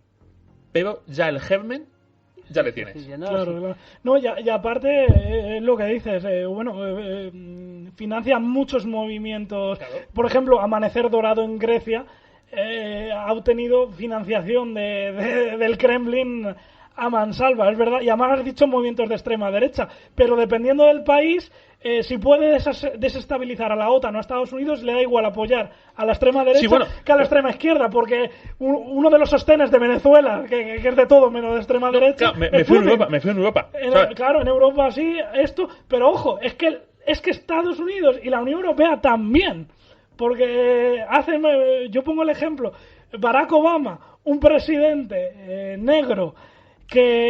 Pero ya el germen ya le tienes. Claro. No, y aparte, es lo que dices, financia muchos movimientos. Claro. Por ejemplo, Amanecer Dorado en Grecia ha obtenido financiación del Kremlin a mansalva, es verdad, y además has dicho movimientos de extrema derecha, pero dependiendo del país, si puede desestabilizar a la OTAN o a Estados Unidos, le da igual apoyar a la extrema derecha que a la extrema izquierda, porque uno de los sostenes de Venezuela, que es de todo menos de extrema derecha, me fui en Europa. Claro, en Europa sí, pero ojo, es que Estados Unidos y la Unión Europea también, porque yo pongo el ejemplo, Barack Obama, un presidente negro que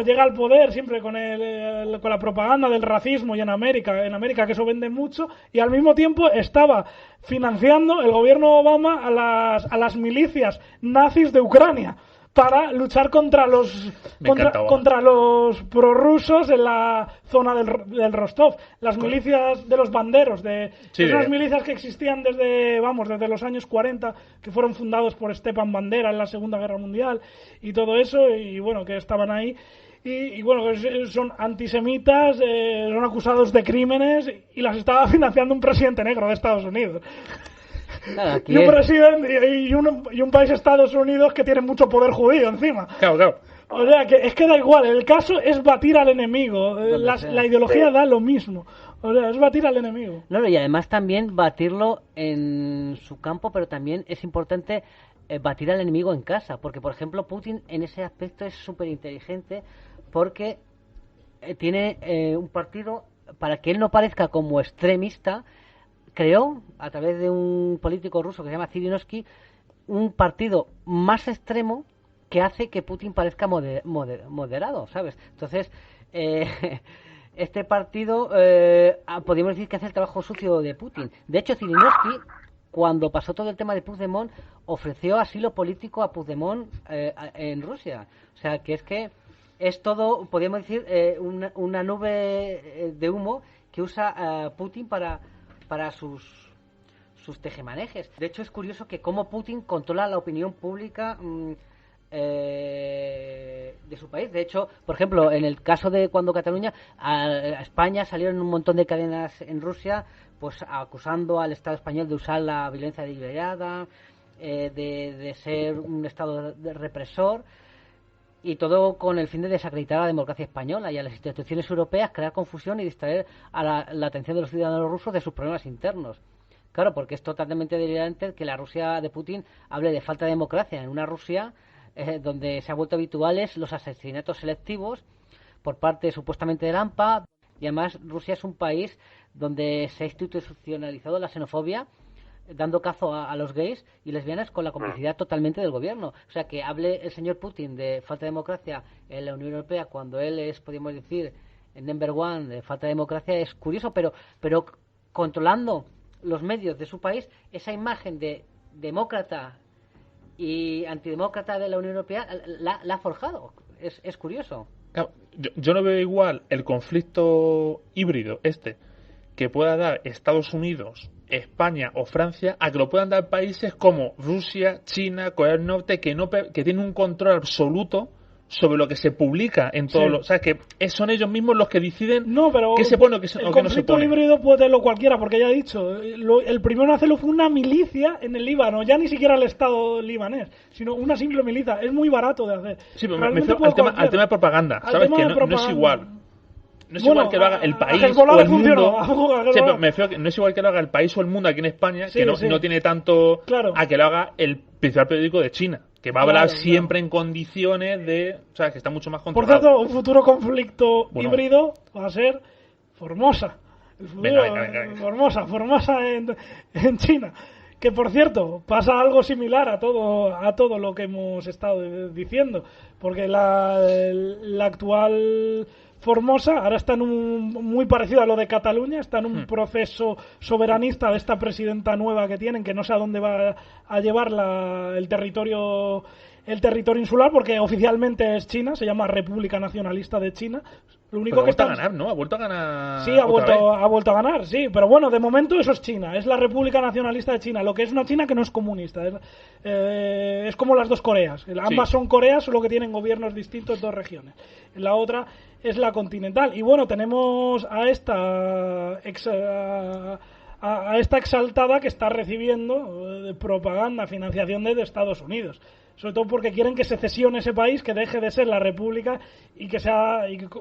llega al poder siempre con la propaganda del racismo, y en América que eso vende mucho, y al mismo tiempo estaba financiando el gobierno Obama a las milicias nazis de Ucrania para luchar contra los prorrusos en la zona del Rostov, las milicias de los banderos, unas milicias que existían desde los años 40, que fueron fundados por Stepan Bandera en la Segunda Guerra Mundial y todo eso, y que estaban ahí y que son antisemitas, son acusados de crímenes, y las estaba financiando un presidente negro de Estados Unidos. Claro, y un presidente y un país, Estados Unidos, que tiene mucho poder judío encima. Claro. O sea, que es que da igual, el caso es batir al enemigo, la ideología da lo mismo, o sea, es batir al enemigo. No, y además también batirlo en su campo, pero también es importante batir al enemigo en casa, porque por ejemplo Putin en ese aspecto es súper inteligente, porque tiene un partido, para que él no parezca como extremista, creó, a través de un político ruso que se llama Zhirinovsky, un partido más extremo que hace que Putin parezca moderado, ¿sabes? Entonces, este partido, podríamos decir que hace el trabajo sucio de Putin. De hecho, Zhirinovsky, cuando pasó todo el tema de Puigdemont, ofreció asilo político a Puigdemont en Rusia. O sea, que es todo, podríamos decir, una nube de humo que usa Putin para sus tejemanejes. De hecho, es curioso que cómo Putin controla la opinión pública de su país. De hecho, por ejemplo, en el caso de cuando Cataluña, a España salieron un montón de cadenas en Rusia, pues acusando al Estado español de usar la violencia deliberada, de ser un Estado represor, y todo con el fin de desacreditar a la democracia española y a las instituciones europeas, crear confusión y distraer a la atención de los ciudadanos rusos de sus problemas internos. Claro, porque es totalmente delirante que la Rusia de Putin hable de falta de democracia en una Rusia donde se ha vuelto habituales los asesinatos selectivos por parte supuestamente del AMPA, y además Rusia es un país donde se ha institucionalizado la xenofobia, dando cazo a los gays y lesbianas con la complicidad totalmente del gobierno. O sea, que hable el señor Putin de falta de democracia en la Unión Europea cuando él es, podríamos decir, el number one de falta de democracia, es curioso, pero controlando los medios de su país, esa imagen de demócrata y antidemócrata de la Unión Europea la ha forjado. Es curioso. Claro, yo no veo igual el conflicto híbrido que pueda dar Estados Unidos, España o Francia, a que lo puedan dar países como Rusia, China, Corea del Norte, que tienen un control absoluto sobre lo que se publica en todos los... ¿Sabes? Que son ellos mismos los que deciden qué se pone o qué no se pone. El conflicto híbrido puede tenerlo cualquiera, porque ya he dicho, el primero en hacerlo fue una milicia en el Líbano, ya ni siquiera el Estado libanés, sino una simple milicia. Es muy barato de hacer. Sí, pero me refiero al tema de propaganda, ¿sabes? Que no es igual. No es igual que lo haga el país o el mundo. Sí, pero me refiero que no es igual que lo haga el país o el mundo aquí en España, que no tiene tanto a que lo haga el principal periódico de China, que va a hablar siempre en condiciones de... O sea, que está mucho más controlado. Por cierto, un futuro conflicto híbrido va a ser Formosa. Formosa en China. Que, por cierto, pasa algo similar a todo lo que hemos estado diciendo. Porque la actual... Formosa ahora está muy parecido a lo de Cataluña, está en un proceso soberanista de esta presidenta nueva que tienen, que no sé a dónde va a llevar el territorio insular, porque oficialmente es China, se llama República Nacionalista de China. Lo único que ha vuelto a ganar, ¿no? Ha vuelto a ganar. Sí, ha vuelto a ganar, sí, pero bueno, de momento eso es China, es la República Nacionalista de China, lo que es una China que no es comunista, es como las dos Coreas, ambas son Coreas, solo que tienen gobiernos distintos en dos regiones. La otra es la continental, y bueno, tenemos a esta a esta exaltada que está recibiendo propaganda, financiación de Estados Unidos. Sobre todo porque quieren que se cesione ese país, que deje de ser la república y que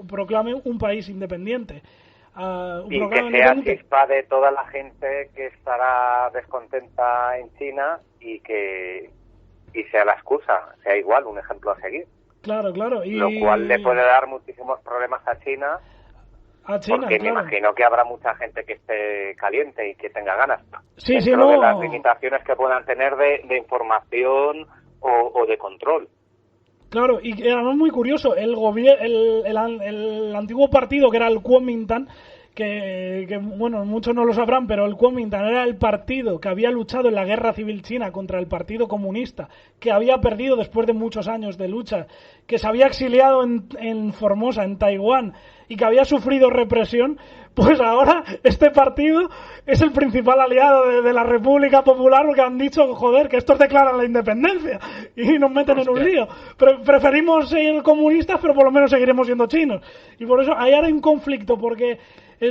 proclame un país independiente. Y que sea chispa de toda la gente que estará descontenta en China y sea la excusa, sea igual, un ejemplo a seguir. Claro. Lo cual le puede dar muchísimos problemas a China, porque me imagino que habrá mucha gente que esté caliente y que tenga ganas. Dentro de las limitaciones que puedan tener de información o de control. Claro, y además muy curioso, el antiguo partido que era el Kuomintang, que bueno, muchos no lo sabrán, pero el Kuomintang era el partido que había luchado en la guerra civil china contra el Partido Comunista, que había perdido después de muchos años de lucha, que se había exiliado en Formosa, en Taiwán, y que había sufrido represión. Pues ahora este partido es el principal aliado de la República Popular, porque han dicho, joder, que estos declaran la independencia y nos meten en un lío. Preferimos ser comunistas, pero por lo menos seguiremos siendo chinos. Y por eso ahí ahora hay un conflicto, porque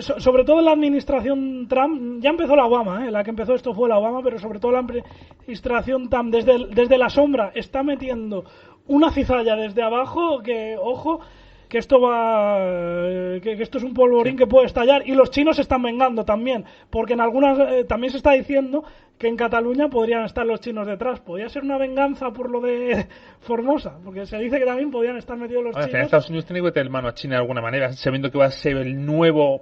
sobre todo en la administración Trump, ya empezó la Obama, la que empezó esto fue la Obama, pero sobre todo la administración Trump desde la sombra está metiendo una cizalla desde abajo que, ojo, que esto esto es un polvorín que puede estallar, y los chinos se están vengando también, porque en algunas también se está diciendo que en Cataluña podrían estar los chinos detrás. Podría ser una venganza por lo de Formosa, porque se dice que también podrían estar metidos los chinos. Estados Unidos tiene que meter mano a China de alguna manera, sabiendo que va a ser el nuevo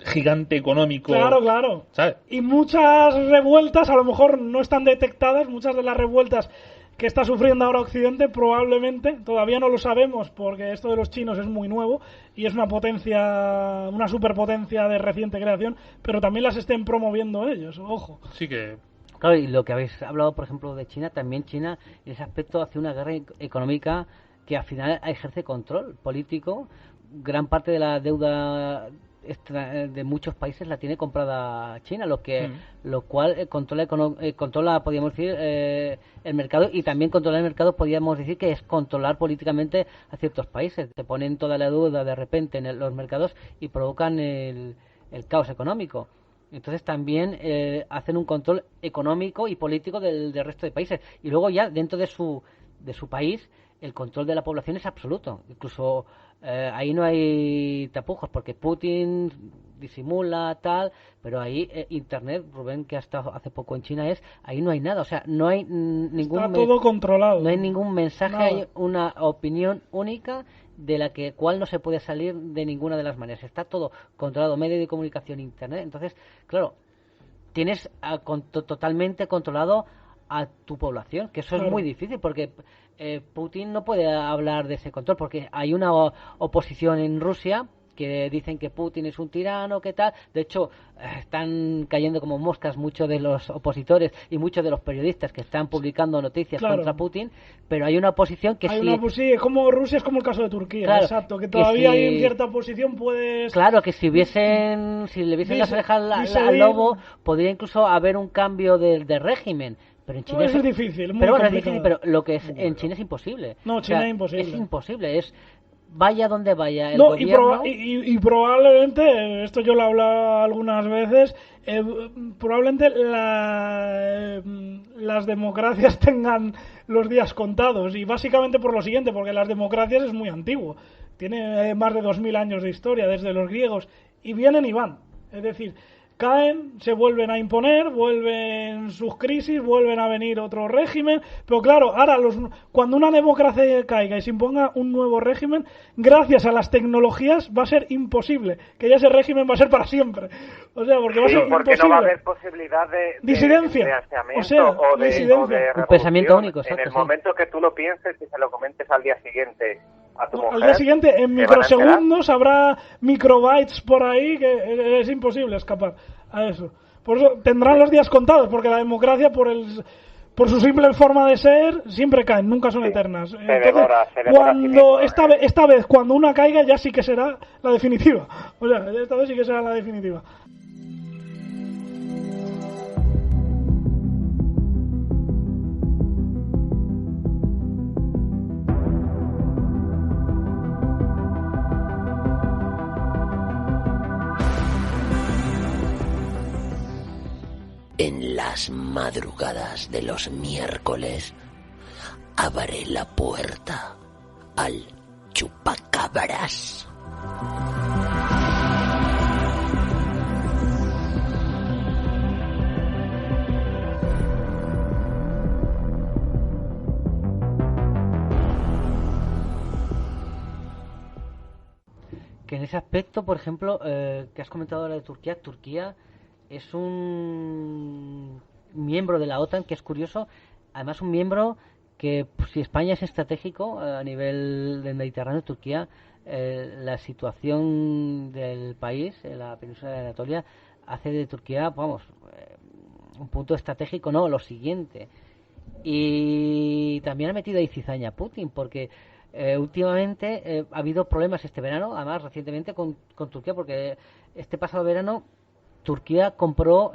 gigante económico. Claro. ¿Sabes? Y muchas revueltas a lo mejor no están detectadas, muchas de las revueltas que está sufriendo ahora Occidente probablemente, todavía no lo sabemos porque esto de los chinos es muy nuevo y es una superpotencia de reciente creación, pero también las estén promoviendo ellos, ojo. Sí que... Claro, y lo que habéis hablado, por ejemplo, de China, también China en ese aspecto hace una guerra económica que al final ejerce control político. Gran parte de la deuda de muchos países la tiene comprada China, lo cual controla, podríamos decir, el mercado, y también controlar el mercado podríamos decir que es controlar políticamente a ciertos países. Te ponen toda la deuda de repente en los mercados y provocan el caos económico. Entonces también hacen un control económico y político del resto de países, y luego ya dentro de su país el control de la población es absoluto. Incluso ahí no hay tapujos, porque Putin disimula tal, pero ahí Internet, Rubén, que ha estado hace poco en China, ahí no hay nada, o sea, no hay ningún... Está todo controlado. No hay ningún mensaje, nada. Hay una opinión única de la cual no se puede salir de ninguna de las maneras. Está todo controlado, medio de comunicación, Internet. Entonces, claro, tienes totalmente controlado a tu población, que eso es muy difícil, porque Putin no puede hablar de ese control, porque hay una oposición en Rusia que dicen que Putin es un tirano, que tal. De hecho, están cayendo como moscas muchos de los opositores y muchos de los periodistas que están publicando noticias contra Putin, pero hay una oposición que sí, como Rusia es como el caso de Turquía, exacto, que todavía hay en cierta oposición, Claro, que si le hubiesen las orejas al lobo, podría incluso haber un cambio de régimen. Pero en China es difícil, muy complicado. Es difícil, pero lo que es en China es imposible. No, China es imposible. Es imposible, vaya donde vaya el gobierno. Y probablemente, esto yo lo he hablado algunas veces, probablemente las democracias tengan los días contados, y básicamente por lo siguiente, porque las democracias es muy antiguo, tiene más de 2000 años de historia desde los griegos, y vienen y van, es decir, caen, se vuelven a imponer, vuelven sus crisis, vuelven a venir otro régimen, pero claro, ahora cuando una democracia caiga y se imponga un nuevo régimen, gracias a las tecnologías va a ser imposible que ya ese régimen va a ser para siempre. O sea, porque va a ser imposible. No va a haber posibilidad de disidencia, o de un pensamiento único. En el momento que tú lo pienses y se lo comentes al día siguiente a tu mujer, al día siguiente, en microsegundos, habrá microbytes por ahí que es imposible escapar a eso. Por eso tendrán los días contados, porque la democracia, por su simple forma de ser, siempre caen, nunca son eternas. Entonces, cuando esta vez, cuando una caiga, ya sí que será la definitiva. O sea, esta vez sí que será la definitiva. En las madrugadas de los miércoles abre la puerta al chupacabras. Que en ese aspecto, por ejemplo, que has comentado ahora de Turquía, Turquía es un miembro de la OTAN, que es curioso, además un miembro que, pues, si España es estratégico a nivel del Mediterráneo, Turquía, la situación del país, en la península de Anatolia, hace de Turquía, vamos, un punto estratégico, no, lo siguiente. Y también ha metido ahí cizaña Putin, porque últimamente ha habido problemas este verano, además recientemente con Turquía, porque este pasado verano Turquía compró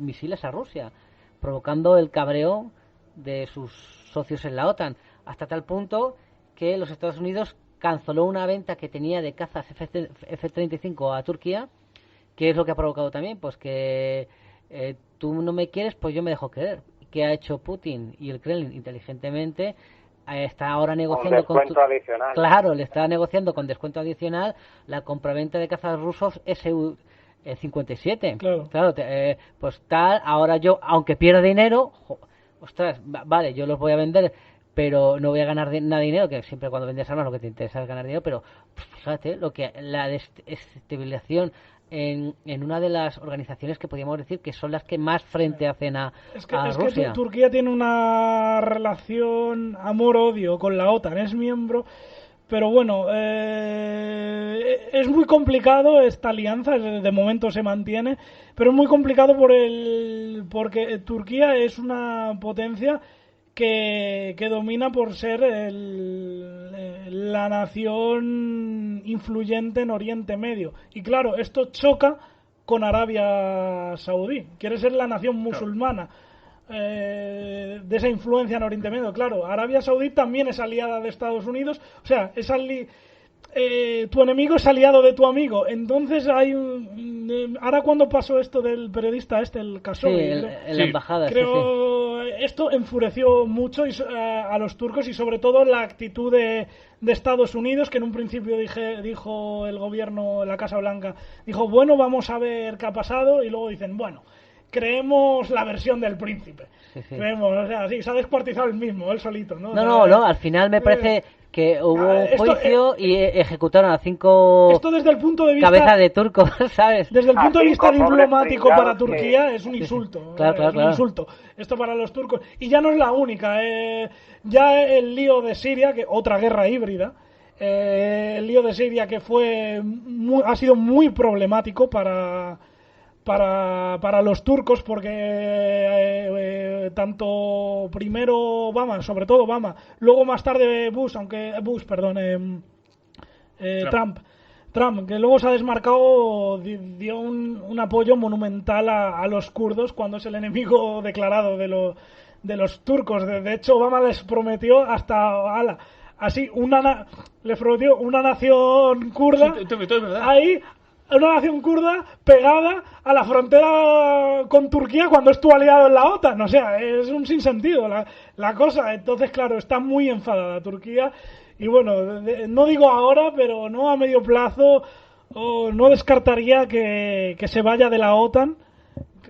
misiles a Rusia, provocando el cabreo de sus socios en la OTAN, hasta tal punto que los Estados Unidos canceló una venta que tenía de cazas F-35 a Turquía, que es lo que ha provocado también, pues que tú no me quieres, pues yo me dejo querer. ¿Qué ha hecho Putin y el Kremlin? Inteligentemente está ahora negociando con descuento adicional. Claro, le está negociando con descuento adicional la compraventa de cazas rusos Su-57. Claro, pues tal, ahora yo, aunque pierda dinero, ostras, vale, yo los voy a vender, pero no voy a ganar nada de dinero, que siempre cuando vendes armas lo que te interesa es ganar dinero, pero fíjate lo que la desestabilización en una de las organizaciones que podríamos decir que son las que más frente hacen a Rusia. Es que Turquía tiene una relación amor-odio con la OTAN, es miembro, pero bueno, es muy complicado esta alianza, de momento se mantiene, pero es muy complicado porque Turquía es una potencia que domina por ser la nación influyente en Oriente Medio. Y claro, esto choca con Arabia Saudí. Quiere ser la nación musulmana de esa influencia en Oriente Medio. Claro, Arabia Saudí también es aliada de Estados Unidos. O sea, es tu enemigo es aliado de tu amigo. Entonces hay ahora cuando pasó esto del periodista el Khashoggi, en la embajada, creo esto enfureció mucho a los turcos, y sobre todo la actitud de Estados Unidos, que en un principio dijo el gobierno, la Casa Blanca, dijo, bueno, vamos a ver qué ha pasado, y luego dicen, bueno, creemos la versión del príncipe. Creemos, o sea, sí, se ha descuartizado él mismo, él solito, ¿no? No, al final me parece que hubo un juicio y ejecutaron a 5 esto desde el punto de vista cabezas de turcos, ¿sabes? Desde el punto de vista diplomático para Turquía es un insulto. Claro. Un insulto. Esto para los turcos. Y ya no es la única. Ya el lío de Siria, que otra guerra híbrida, el lío de Siria que ha sido muy problemático para los turcos, porque tanto primero Obama, sobre todo Obama, luego más tarde Trump, que luego se ha desmarcado, dio un apoyo monumental a los kurdos cuando es el enemigo declarado de los turcos. De hecho, Obama les prometió les prometió una nación kurda ahí, una nación kurda pegada a la frontera con Turquía cuando estuvo aliado en la OTAN. O sea, es un sinsentido la cosa. Entonces, claro, está muy enfadada Turquía. Y bueno, no digo ahora, pero no a medio plazo, no descartaría que se vaya de la OTAN,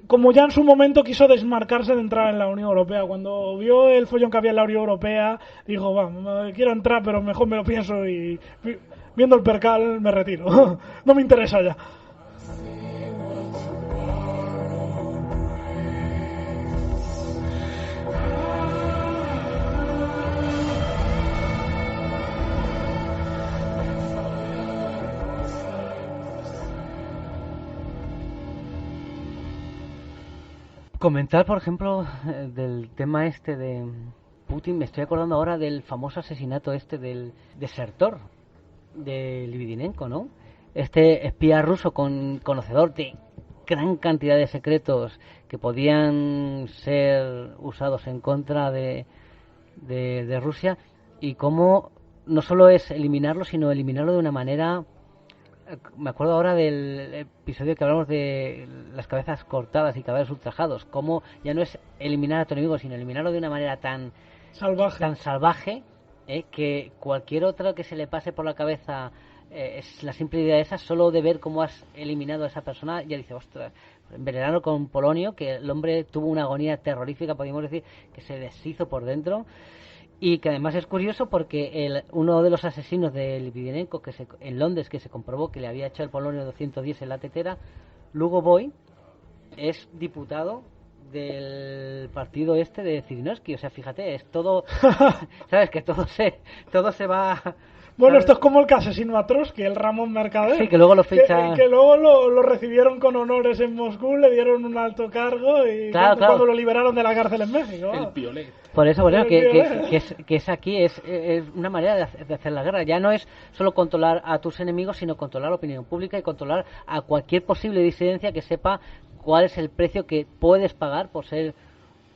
como ya en su momento quiso desmarcarse de entrar en la Unión Europea. Cuando vio el follón que había en la Unión Europea, dijo, quiero entrar, pero mejor me lo pienso y viendo el percal me retiro. No me interesa ya. Comentar, por ejemplo, del tema este de Putin, me estoy acordando ahora del famoso asesinato del desertor de Libidinenko, ¿no? Este espía ruso conocedor de gran cantidad de secretos que podían ser usados en contra de Rusia, y cómo no solo es eliminarlo, sino eliminarlo de una manera me acuerdo ahora del episodio que hablamos de las cabezas cortadas y cadáveres ultrajados, cómo ya no es eliminar a tu enemigo, sino eliminarlo de una manera tan salvaje, que cualquier otro que se le pase por la cabeza, es la simple idea esa, solo de ver cómo has eliminado a esa persona, ya dice, ostras, envenenarlo con polonio, que el hombre tuvo una agonía terrorífica, podríamos decir, que se deshizo por dentro. Y que además es curioso porque uno de los asesinos de Litvinenko en Londres, que se comprobó que le había hecho el polonio 210 en la tetera, Lugo Boy, es diputado del partido de Zirinovsky. O sea, fíjate, es todo, sabes que todo se va. Bueno, esto es como el que asesinó a Trotsky, el Ramón Mercader. Sí, que luego lo ficha. Que luego lo recibieron con honores en Moscú, le dieron un alto cargo y cuando lo liberaron de la cárcel en México. El piolet. Por eso, que es aquí, es una manera de hacer la guerra. Ya no es solo controlar a tus enemigos, sino controlar la opinión pública y controlar a cualquier posible disidencia que sepa cuál es el precio que puedes pagar por ser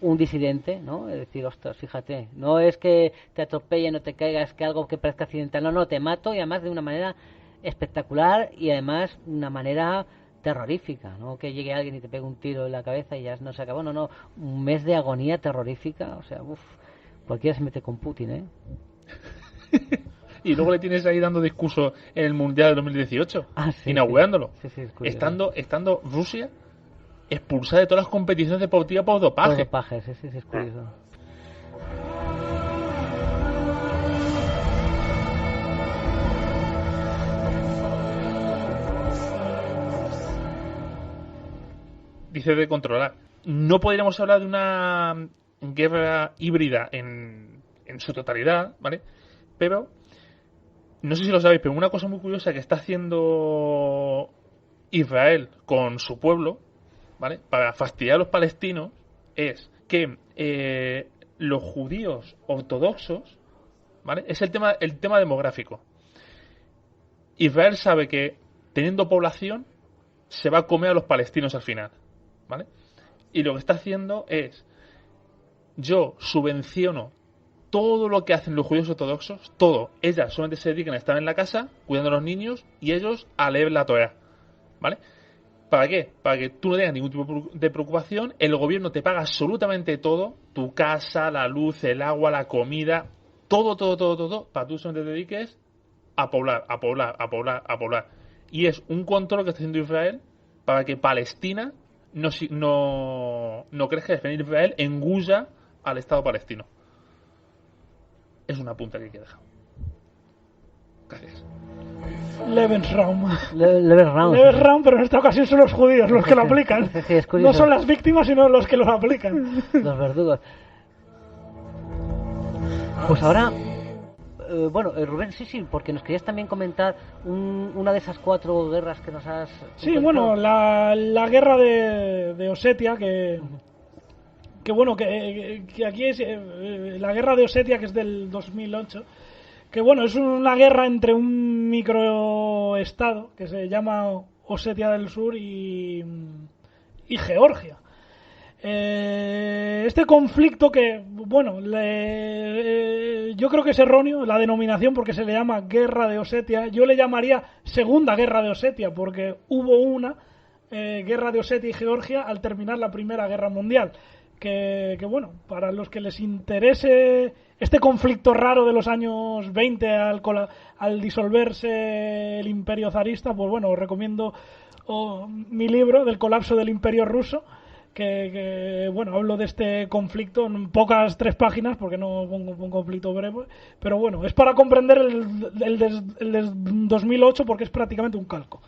un disidente, ¿no? Es decir, ostras, fíjate, no es que te atropelle, no te caigas, que algo que parezca accidental, no, te mato, y además de una manera espectacular y además una manera terrorífica, ¿no? Que llegue alguien y te pegue un tiro en la cabeza y ya no se acabó, no, un mes de agonía terrorífica, o sea, cualquiera se mete con Putin, ¿eh? Y luego le tienes ahí dando discurso en el Mundial de 2018, inaugurándolo, sí, estando Rusia expulsada de todas las competiciones deportivas por dopaje. Por dopaje, sí, es curioso. Dice de controlar. No podríamos hablar de una guerra híbrida en su totalidad, ¿vale? Pero, no sé si lo sabéis, pero una cosa muy curiosa que está haciendo Israel con su pueblo, ¿vale? Para fastidiar a los palestinos, es que los judíos ortodoxos, ¿vale? Es el tema demográfico. Israel sabe que teniendo población se va a comer a los palestinos al final, ¿vale? Y lo que está haciendo es, yo subvenciono todo lo que hacen los judíos ortodoxos, todo. Ellas solamente se dedican a estar en la casa cuidando a los niños y ellos a leer la Torá, ¿vale? ¿Para qué? Para que tú no tengas ningún tipo de preocupación. El gobierno te paga absolutamente todo. Tu casa, la luz, el agua, la comida. Todo. Para que tú solamente te dediques a poblar. Y es un control que está haciendo Israel para que Palestina no crezca defender Israel, engulla al Estado palestino. Es una punta que hay que dejar. Gracias. Lebensraum, pero en esta ocasión son los judíos los que lo aplican. Sí, no son las víctimas, sino los que lo aplican. Los verdugos. Pues ahora, Rubén, sí, porque nos querías también comentar una de esas 4 guerras que nos has... Sí, bueno, la guerra de Osetia, que aquí es la guerra de Osetia, que es del 2008, que bueno, es una guerra entre un microestado que se llama Osetia del Sur y Georgia. Este conflicto que, bueno, yo creo que es erróneo la denominación porque se le llama Guerra de Osetia. Yo le llamaría Segunda Guerra de Osetia porque hubo una Guerra de Osetia y Georgia al terminar la Primera Guerra Mundial. Que bueno, para los que les interese este conflicto raro de los años 20 al disolverse el imperio zarista, pues bueno, os recomiendo mi libro del colapso del imperio ruso, que bueno, hablo de este conflicto en pocas 3 páginas porque no pongo un conflicto breve, pero bueno, es para comprender el de 2008 porque es prácticamente un calco.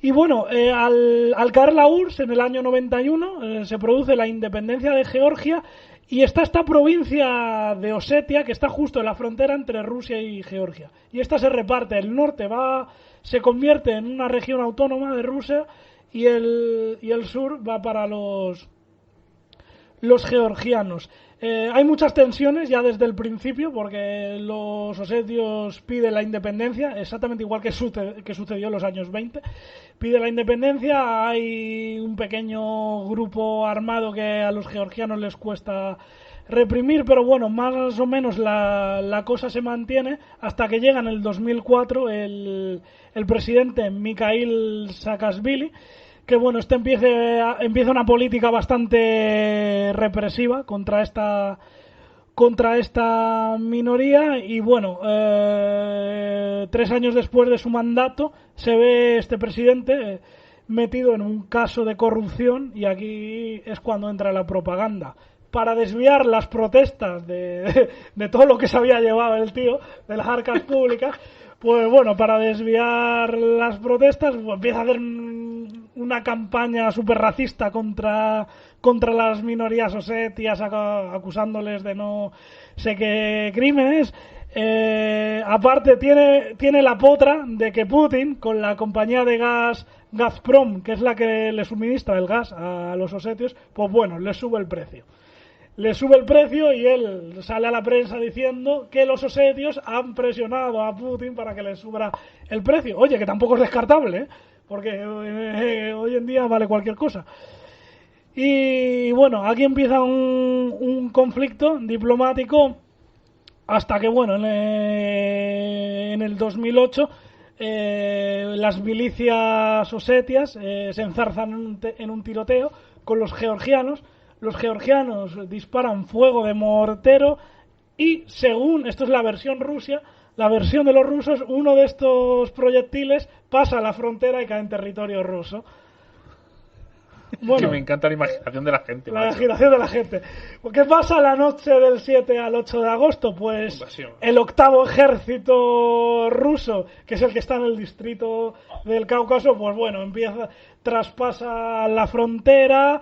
Y bueno, al caer la URSS en el año 91 se produce la independencia de Georgia y está esta provincia de Osetia que está justo en la frontera entre Rusia y Georgia. Y esta se reparte, el norte se convierte en una región autónoma de Rusia y el sur va para los georgianos. Hay muchas tensiones ya desde el principio porque los osetios piden la independencia, exactamente igual que sucedió en los años 20. Pide la independencia, hay un pequeño grupo armado que a los georgianos les cuesta reprimir, pero bueno, más o menos la cosa se mantiene hasta que llega en el 2004 el presidente Mikhail Saakashvili, que bueno, empieza una política bastante represiva contra esta minoría y bueno, 3 años después de su mandato se ve este presidente metido en un caso de corrupción y aquí es cuando entra la propaganda. Para desviar las protestas de todo lo que se había llevado el tío, de las arcas públicas, pues bueno, para desviar las protestas pues empieza a hacer una campaña súper racista contra las minorías osetias, acusándoles de no sé qué crímenes. Aparte tiene la potra de que Putin, con la compañía de gas Gazprom, que es la que le suministra el gas a los osetios, pues bueno, le sube el precio. Le sube el precio y él sale a la prensa diciendo que los osetios han presionado a Putin para que le suba el precio. Oye, que tampoco es descartable, ¿eh? Porque hoy en día vale cualquier cosa. Y bueno, aquí empieza un conflicto diplomático hasta que, bueno, en el 2008 las milicias osetias se enzarzan en un tiroteo con los georgianos. Los georgianos disparan fuego de mortero y según, esto es la versión rusa, la versión de los rusos, uno de estos proyectiles pasa a la frontera y cae en territorio ruso. Bueno, que me encanta la imaginación de la gente. La imaginación de la gente. ¿Qué pasa la noche del 7 al 8 de agosto? Pues el 8º ejército ruso, que es el que está en el distrito del Cáucaso, pues bueno, traspasa la frontera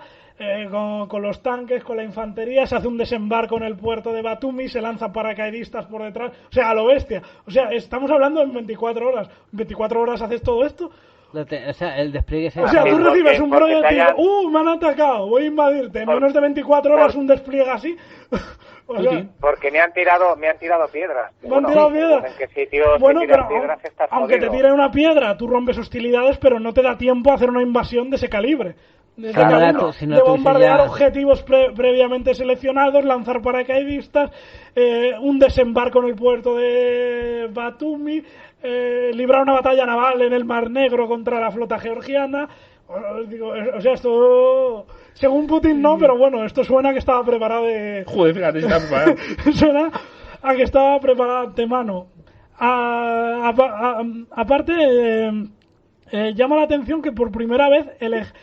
con los tanques, con la infantería, se hace un desembarco en el puerto de Batumi, se lanza paracaidistas por detrás, o sea, a lo bestia. O sea, estamos hablando en 24 horas. ¿En 24 horas haces todo esto? O sea, el despliegue es... O sea, tú recibes un proyectil, me han atacado, voy a invadirte, en menos de 24 horas un despliegue así. O sea, porque me han tirado piedras. ¿Me han tirado piedras? ¿En qué sitio pero piedras estás aunque jodido? te tiren una piedra, tú rompes hostilidades, pero no te da tiempo a hacer una invasión de ese calibre. De bombardear objetivos previamente seleccionados, lanzar paracaidistas, un desembarco en el puerto de Batumi, librar una batalla naval en el Mar Negro contra la flota georgiana. O sea, esto, según Putin no, pero bueno, esto suena a que estaba preparado de... Joder, fíjate, está preparado. Suena a que estaba preparado de antemano. Aparte, llama la atención que por primera vez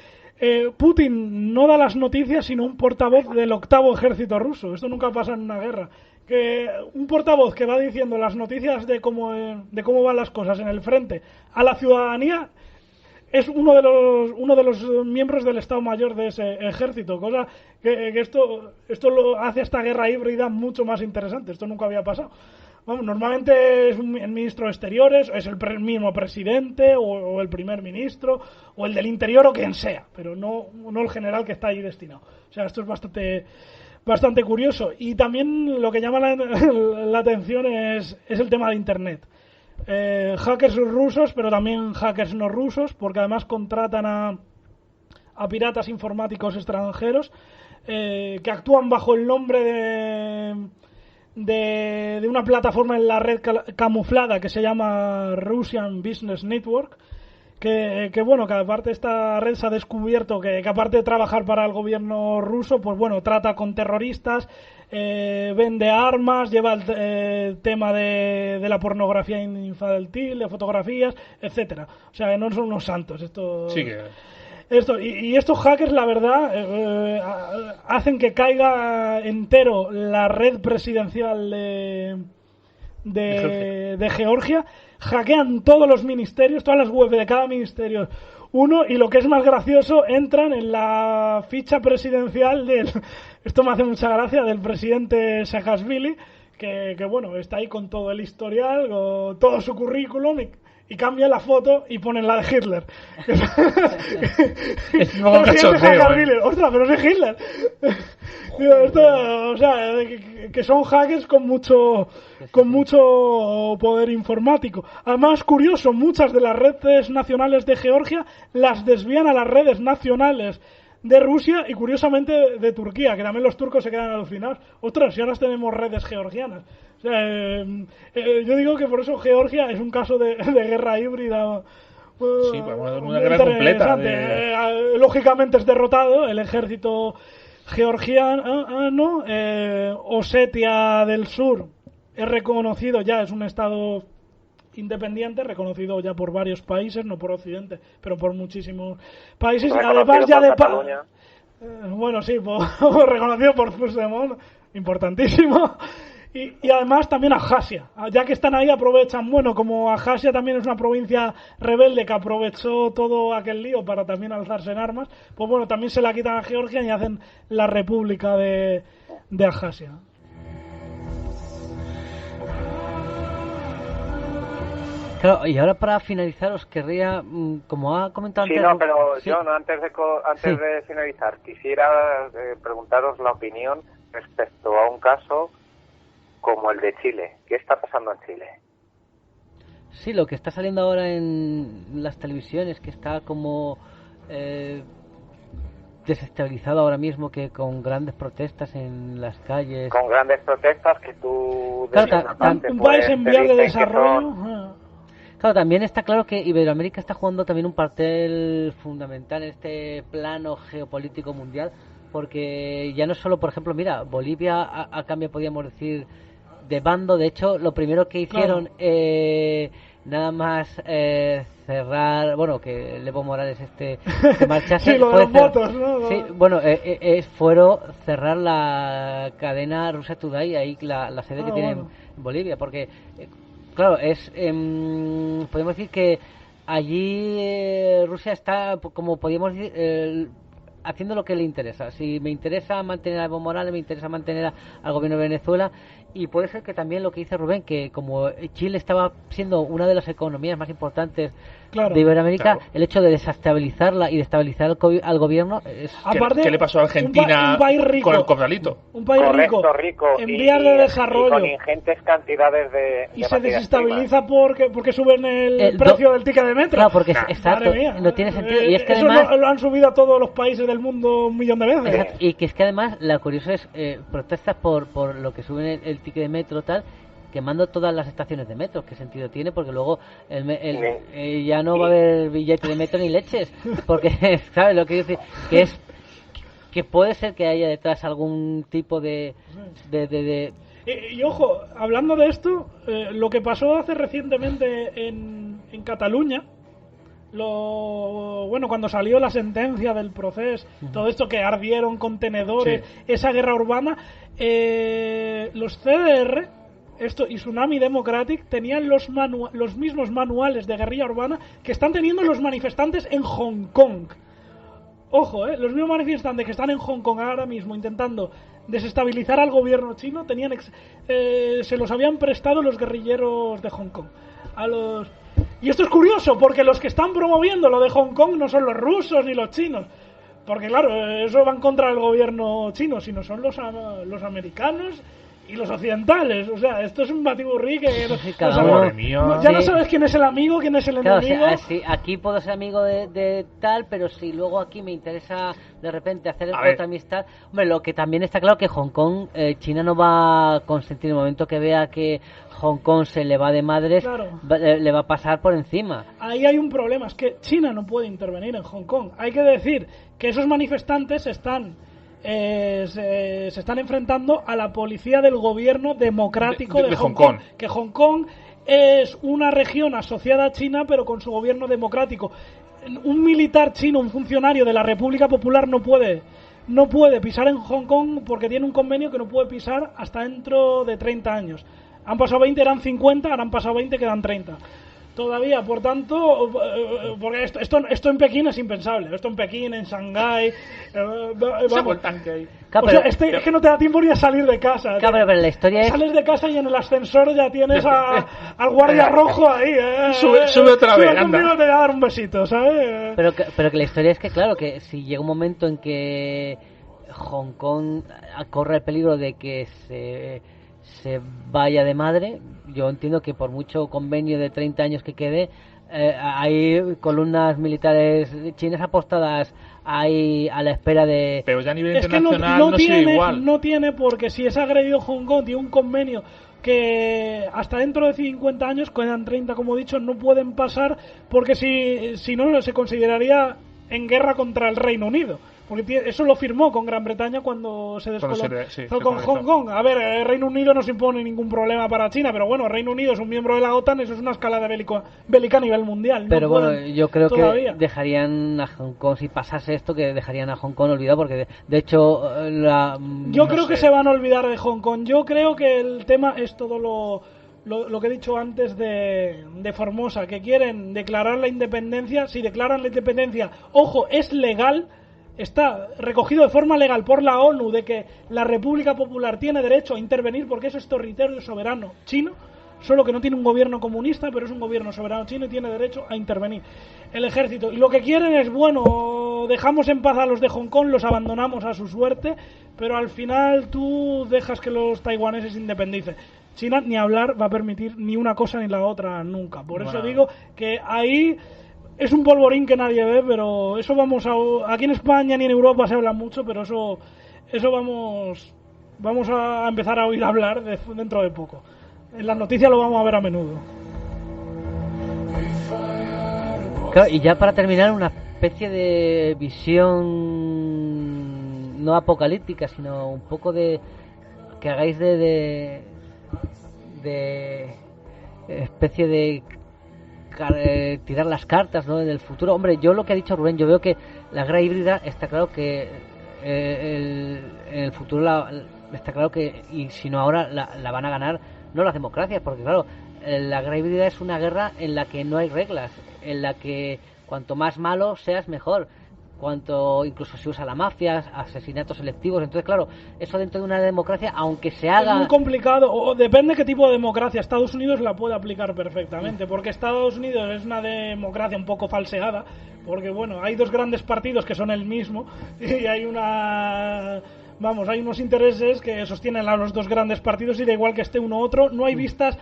Putin no da las noticias, sino un portavoz del 8º ejército ruso. Esto nunca pasa en una guerra. Que un portavoz que va diciendo las noticias de cómo van las cosas en el frente a la ciudadanía es uno de los miembros del Estado Mayor de ese ejército, cosa que esto lo hace esta guerra híbrida mucho más interesante. Esto nunca había pasado. Bueno, normalmente es el ministro de Exteriores, es el mismo presidente o el primer ministro o el del Interior o quien sea, pero no el general que está ahí destinado. O sea, esto es bastante curioso. Y también lo que llama la atención es el tema de Internet. Hackers rusos, pero también hackers no rusos, porque además contratan a piratas informáticos extranjeros que actúan bajo el nombre de una plataforma en la red camuflada que se llama Russian Business Network, que bueno, que aparte esta red se ha descubierto que aparte de trabajar para el gobierno ruso, pues bueno, trata con terroristas, vende armas, lleva el tema de la pornografía infantil, de fotografías, etcétera. O sea, no son unos santos. Sí que... Y estos hackers, la verdad, hacen que caiga entero la red presidencial de Georgia. Hackean todos los ministerios, todas las webs de cada ministerio. Y lo que es más gracioso, entran en la ficha presidencial esto me hace mucha gracia, del presidente Saakashvili, que bueno, está ahí con todo el historial, con todo su currículum, y cambia la foto y ponen la de Hitler. Es un poco cachondeo, ¡Ostras, pero es Hitler! O sea, que son hackers con mucho poder informático. Además, curioso, muchas de las redes nacionales de Georgia las desvían a las redes nacionales de Rusia y curiosamente de Turquía, que también los turcos se quedan alucinados. Ostras, si ahora tenemos redes georgianas. O sea, yo digo que por eso Georgia es un caso de guerra híbrida. Sí, pues una guerra completa. Lógicamente es derrotado el ejército georgiano. Osetia del Sur es reconocido ya, es un estado independiente, reconocido ya por varios países, no por Occidente, pero por muchísimos países. Además ya de bueno, sí, reconocido por Puigdemont, importantísimo. Y además también Abjasia, ya que están ahí aprovechan, bueno, como Abjasia también es una provincia rebelde que aprovechó todo aquel lío para también alzarse en armas, pues bueno, también se la quitan a Georgia y hacen la República de Abjasia. Claro, y ahora para finalizar os querría, como ha comentado antes... Sí, no, pero sí. John, antes de finalizar, quisiera preguntaros la opinión respecto a un caso como el de Chile. ¿Qué está pasando en Chile? Sí, lo que está saliendo ahora en las televisiones, que está como desestabilizado ahora mismo, que con grandes protestas en las calles... Con grandes protestas que tú... Claro, un país en vías de desarrollo... Claro, también está claro que Iberoamérica está jugando también un papel fundamental en este plano geopolítico mundial, porque ya no solo, por ejemplo, mira, Bolivia a cambio, podríamos decir, de bando. De hecho, lo primero que hicieron, nada más cerrar, bueno, que Evo Morales se marchase, sí, lo de los votos, ¿no? Sí, bueno, fueron cerrar la cadena Russia Today, ahí la sede que tiene en Bolivia, porque claro, podemos decir que allí Rusia está, como podríamos decir, haciendo lo que le interesa. Si me interesa mantener a Evo Morales, me interesa mantener al gobierno de Venezuela, y puede ser que también lo que dice Rubén, que como Chile estaba siendo una de las economías más importantes de Iberoamérica, el hecho de desestabilizarla y de estabilizar al gobierno es... Aparte, ¿Qué le pasó a Argentina con el corralito? Un país rico en vías de desarrollo, y con ingentes cantidades y se desestabiliza porque suben el precio del ticket de metro. Claro, porque exacto, no tiene sentido. Y es que eso además lo han subido a todos los países del mundo 1.000.000 de veces. Exacto, y que es que además la curiosa es protestas por lo que suben el ticket de metro tal, quemando todas las estaciones de metro. ¿Qué sentido tiene? Porque luego ya no va a haber billete de metro ni leches, porque ¿sabes lo que yo decir? Que puede ser que haya detrás algún tipo de y ojo, hablando de esto, lo que pasó hace recientemente en Cataluña, cuando salió la sentencia del proceso, todo esto que ardieron contenedores, esa guerra urbana, los CDR y Tsunami Democratic tenían los mismos manuales de guerrilla urbana que están teniendo los manifestantes en Hong Kong. Ojo, los mismos manifestantes que están en Hong Kong ahora mismo intentando desestabilizar al gobierno chino se los habían prestado los guerrilleros de Hong Kong y esto es curioso, porque los que están promoviendo lo de Hong Kong no son los rusos ni los chinos, porque claro, eso va en contra del gobierno chino, sino son los americanos y los occidentales. O sea, esto es un batiburrí que no sabes quién es el amigo, quién es el enemigo. O sea, aquí puedo ser amigo de tal, pero si luego aquí me interesa de repente hacer otra amistad. Hombre, lo que también está claro que Hong Kong, China no va a consentir en el momento que vea que Hong Kong se le va de madres, le va a pasar por encima. Ahí hay un problema, es que China no puede intervenir en Hong Kong. Hay que decir que esos manifestantes se están enfrentando a la policía del gobierno democrático de Hong Kong. Que Hong Kong es una región asociada a China, pero con su gobierno democrático. Un militar chino, un funcionario de la República Popular no puede pisar en Hong Kong porque tiene un convenio que no puede pisar hasta dentro de 30 años. Han pasado 20, eran 50, ahora han pasado 20, quedan 30. Todavía, por tanto, porque esto en Pekín es impensable. Esto en Pekín, en Shanghái, es que no te da tiempo ni a salir de casa. Claro, pero la historia sales de casa y en el ascensor ya tienes al guardia rojo ahí. Sube otra vez, anda. Te voy a dar un besito, ¿sabes? Pero que la historia es que, claro, que si llega un momento en que Hong Kong corre el peligro de que se vaya de madre, yo entiendo que por mucho convenio de 30 años que quede, hay columnas militares chinas apostadas ahí a la espera de... Pero ya a nivel Es que internacional no sigue tiene, igual. no tiene, porque si es agredido Hong Kong, tiene un convenio que hasta dentro de 50 años, quedan 30 como he dicho, no pueden pasar, porque si no se consideraría en guerra contra el Reino Unido. Porque eso lo firmó con Gran Bretaña cuando se descolonizó con Hong Kong. A ver, el Reino Unido no se impone ningún problema para China, pero bueno, el Reino Unido es un miembro de la OTAN, eso es una escalada bélica a nivel mundial. Pero no bueno, yo creo todavía. que dejarían a Hong Kong, si pasase esto, que dejarían a Hong Kong olvidado, porque de hecho... Yo creo que se van a olvidar de Hong Kong. Yo creo que el tema es todo lo que he dicho antes de Formosa, que quieren declarar la independencia. Si declaran la independencia, ojo, es legal. Está recogido de forma legal por la ONU de que la República Popular tiene derecho a intervenir porque eso es territorio soberano chino, solo que no tiene un gobierno comunista, pero es un gobierno soberano chino y tiene derecho a intervenir el ejército. Y lo que quieren es, bueno, dejamos en paz a los de Hong Kong, los abandonamos a su suerte, pero al final tú dejas que los taiwaneses se independicen. China, ni hablar, va a permitir ni una cosa ni la otra nunca. Por eso digo que ahí... Es un polvorín que nadie ve, pero eso aquí en España ni en Europa se habla mucho, pero eso vamos a empezar a oír hablar dentro de poco. En las noticias lo vamos a ver a menudo. Claro, y ya para terminar, una especie de visión no apocalíptica, sino un poco de que hagáis de especie de tirar las cartas, ¿no?, en el futuro. Hombre, yo lo que ha dicho Rubén, yo veo que la guerra híbrida está claro que en el futuro está claro que, y si no ahora, la van a ganar no las democracias, porque claro, la guerra híbrida es una guerra en la que no hay reglas, en la que cuanto más malo seas mejor, cuanto incluso se usa la mafia, asesinatos selectivos. Entonces claro, eso dentro de una democracia, aunque se haga... Es muy complicado, o depende qué tipo de democracia. Estados Unidos la puede aplicar perfectamente, porque Estados Unidos es una democracia un poco falseada, porque bueno, hay dos grandes partidos que son el mismo, y hay hay unos intereses que sostienen a los dos grandes partidos, y da igual que esté uno u otro, no hay vistas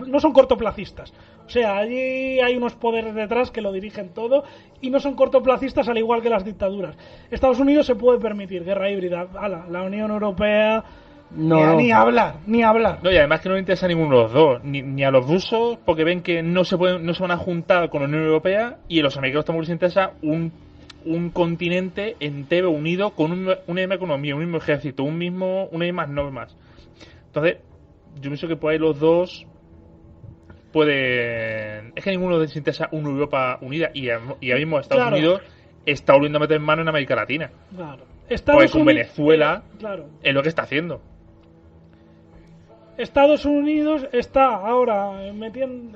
no son cortoplacistas. O sea, allí hay unos poderes detrás que lo dirigen todo y no son cortoplacistas, al igual que las dictaduras. Estados Unidos se puede permitir guerra híbrida. La Unión Europea ni hablar. No, y además que no le interesa a ninguno de los dos, ni a los rusos, porque ven que no se van a juntar con la Unión Europea, y a los americanos tampoco les interesa un continente entero unido con una misma economía, un mismo ejército, unas mismas normas. Entonces, yo pienso que por ahí los dos pueden... Es que ninguno les interesa una Europa unida, y ahora mismo Estados Unidos está volviendo a meter mano en América Latina. Claro. Porque con Venezuela es lo que está haciendo. Estados Unidos está ahora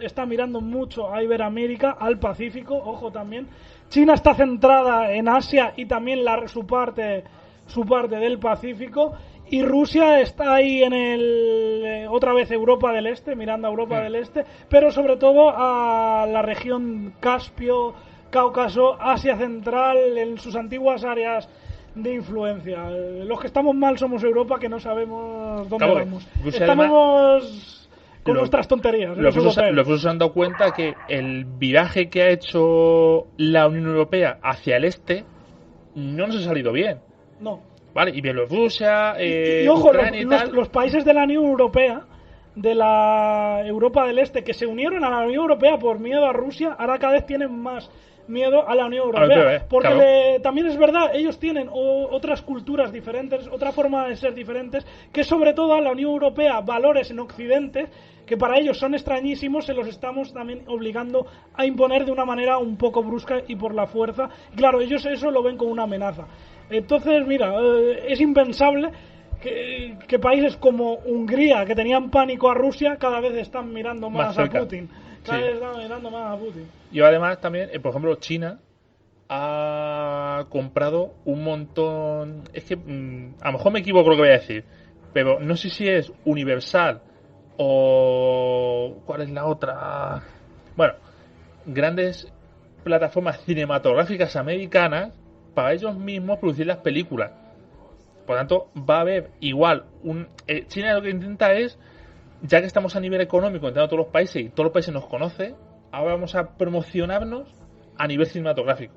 está mirando mucho a Iberoamérica, al Pacífico, ojo también. China está centrada en Asia y también su parte del Pacífico, y Rusia está ahí en otra vez Europa del Este, mirando a Europa del Este, pero sobre todo a la región Caspio, Cáucaso, Asia Central, en sus antiguas áreas de influencia. Los que estamos mal somos Europa, que no sabemos dónde vamos. Estamos con nuestras tonterías. Los rusos se han dado cuenta que el viraje que ha hecho la Unión Europea hacia el este no nos ha salido bien. No. Vale, y Bielorrusia, y ojo, Ucrania y tal. Los países de la Unión Europea, de la Europa del Este, que se unieron a la Unión Europea por miedo a Rusia, ahora cada vez tienen más miedo a la Unión Europea, porque también es verdad, ellos tienen otras culturas diferentes, otra forma de ser diferentes, que sobre todo a la Unión Europea valores en Occidente que para ellos son extrañísimos, se los estamos también obligando a imponer de una manera un poco brusca y por la fuerza. Claro, ellos eso lo ven como una amenaza. Entonces, mira, es impensable que países como Hungría, que tenían pánico a Rusia, cada vez están mirando más a Putin. Cada vez están mirando más a Putin. Y además también, por ejemplo, China ha comprado un montón... Es que a lo mejor me equivoco con lo que voy a decir, pero no sé si es Universal o... ¿Cuál es la otra? Bueno, grandes plataformas cinematográficas americanas para ellos mismos producir las películas. Por tanto, va a haber igual China lo que intenta es, ya que estamos a nivel económico, entrando a todos los países y todos los países nos conocen, ahora vamos a promocionarnos a nivel cinematográfico.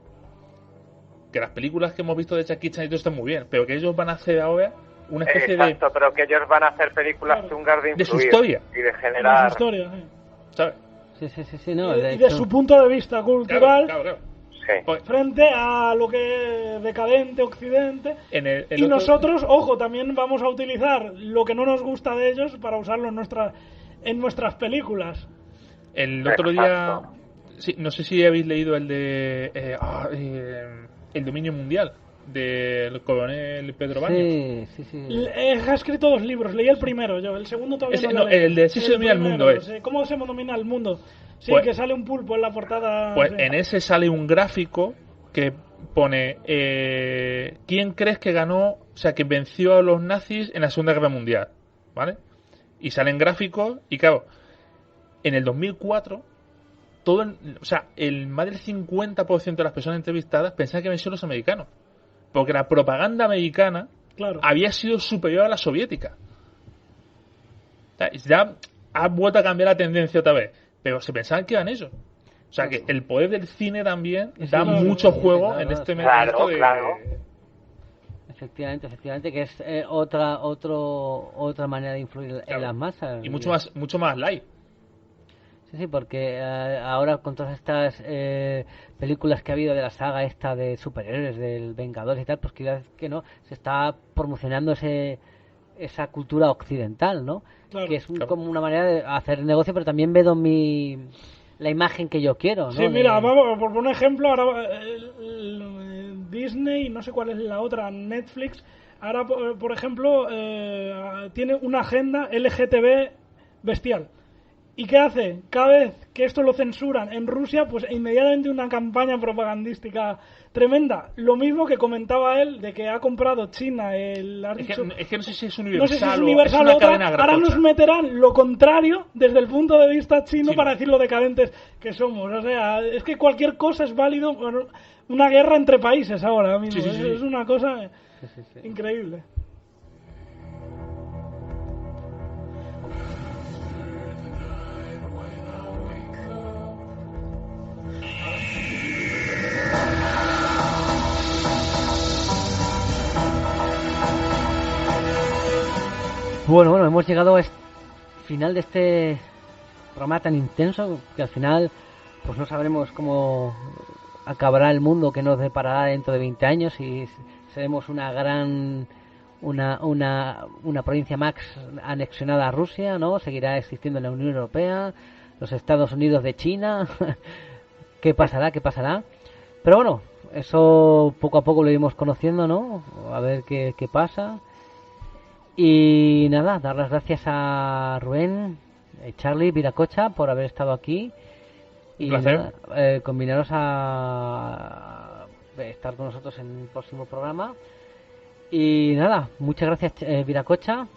Que las películas que hemos visto de Jackie Chan y todo están muy bien, pero que ellos van a hacer ahora una especie Exacto, pero que ellos van a hacer películas chungas de de su influir historia. y de generar... De su historia, sí. ¿Sabes? Sí, no, Y de su punto de vista cultural Claro. Sí. frente a lo que es decadente, occidente. Y nosotros, ojo, también vamos a utilizar lo que no nos gusta de ellos para usarlo en nuestras películas. El otro día, sí, no sé si habéis leído el de El dominio mundial del coronel Pedro Baños. Sí. Ha escrito 2 libros, leí el primero yo, el segundo todavía no lo leí. El de Sí se domina el mundo es. ¿Cómo se domina el mundo? Sí, Pues, que sale un pulpo en la portada. Pues sí. en ese sale un gráfico que pone ¿quién crees que ganó, o sea, que venció a los nazis en la Segunda Guerra Mundial? ¿Vale? Y salen gráficos y claro, en el 2004 el más del 50% de las personas entrevistadas pensaban que habían sido los americanos, porque la propaganda americana había sido superior a la soviética. O sea, ya ha vuelto a cambiar la tendencia otra vez, pero se pensaban que eran ellos. O sea, que el poder del cine también da mucho juego en este momento de... Efectivamente, que es otra manera de influir en las masas. Y mucho más light. Sí, porque ahora con todas estas películas que ha habido de la saga esta de superhéroes, del Vengadores y tal, pues que no, se está promocionando esa cultura occidental, ¿no? Claro, que es como una manera de hacer negocio, pero también veo la imagen que yo quiero, ¿no? Sí, mira, vamos, por un ejemplo, ahora Disney, no sé cuál es la otra, Netflix, ahora, por ejemplo, tiene una agenda LGTB bestial. ¿Y qué hace? Cada vez que esto lo censuran en Rusia, pues inmediatamente una campaña propagandística tremenda. Lo mismo que comentaba él de que ha comprado China el... Es que no sé si es universal, no sé si es universal o es una otra. cadena Ahora nos meterán lo contrario desde el punto de vista chino para decir lo decadentes que somos. O sea, es que cualquier cosa es válido. Una guerra entre países ahora mismo. Es una cosa increíble. Bueno, hemos llegado al final de este programa tan intenso que al final pues no sabremos cómo acabará el mundo, que nos deparará dentro de 20 años y seremos una provincia más anexionada a Rusia, ¿no? Seguirá existiendo en la Unión Europea, los Estados Unidos de China. ¿Qué pasará? Pero bueno, eso poco a poco lo iremos conociendo, ¿no? A ver qué pasa. Y nada, dar las gracias a Rubén, Charlie, Viracocha por haber estado aquí. Y nada, combinaros a estar con nosotros en un próximo programa. Y nada, muchas gracias, Viracocha.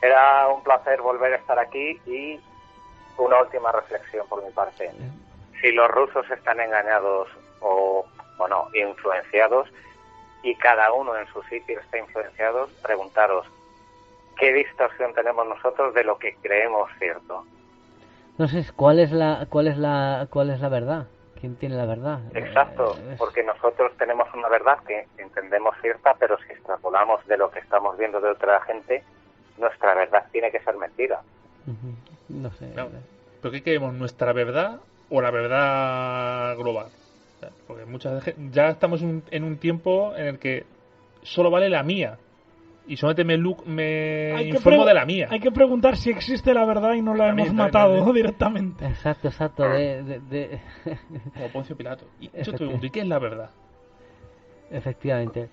Era un placer volver a estar aquí y una última reflexión por mi parte. Si los rusos están engañados o, bueno, influenciados, y cada uno en su sitio está influenciado, preguntaros qué distorsión tenemos nosotros de lo que creemos cierto. No sé, ¿cuál es la verdad? ¿Quién tiene la verdad? Exacto, porque nosotros tenemos una verdad que entendemos cierta, pero si extrapolamos de lo que estamos viendo de otra gente, nuestra verdad tiene que ser mentira. No sé. No. ¿Pero qué queremos? ¿Nuestra verdad o la verdad global? Porque ya estamos en un tiempo en el que solo vale la mía y solamente me informo de la mía. Hay que preguntar si existe la verdad y no la hemos matado directamente. Exacto. Como Poncio Pilato. Y yo te pregunto, ¿y qué es la verdad? Efectivamente.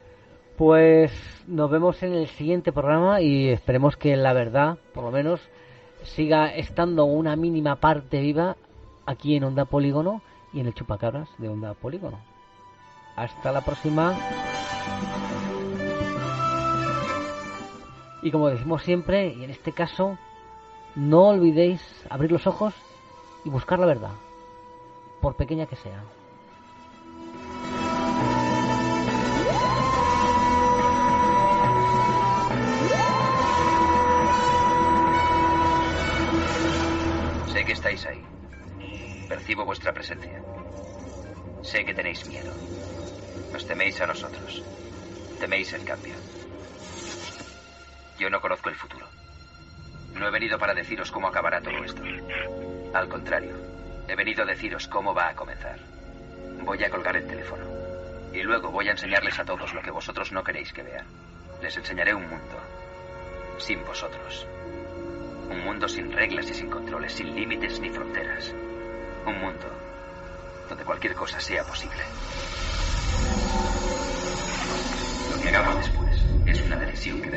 Pues nos vemos en el siguiente programa y esperemos que la verdad, por lo menos, siga estando una mínima parte viva aquí en Onda Polígono y en el Chupacabras de Onda Polígono. Hasta la próxima. Y como decimos siempre, y en este caso, no olvidéis abrir los ojos y buscar la verdad, por pequeña que sea. Sé que estáis ahí. Percibo vuestra presencia. Sé que tenéis miedo. Nos teméis a nosotros. Teméis el cambio. Yo no conozco el futuro. No he venido para deciros cómo acabará todo esto. Al contrario, he venido a deciros cómo va a comenzar. Voy a colgar el teléfono. Y luego voy a enseñarles a todos lo que vosotros no queréis que vean. Les enseñaré un mundo sin vosotros. Un mundo sin reglas y sin controles, sin límites ni fronteras. Un mundo donde cualquier cosa sea posible. Lo que hagamos después es una decisión que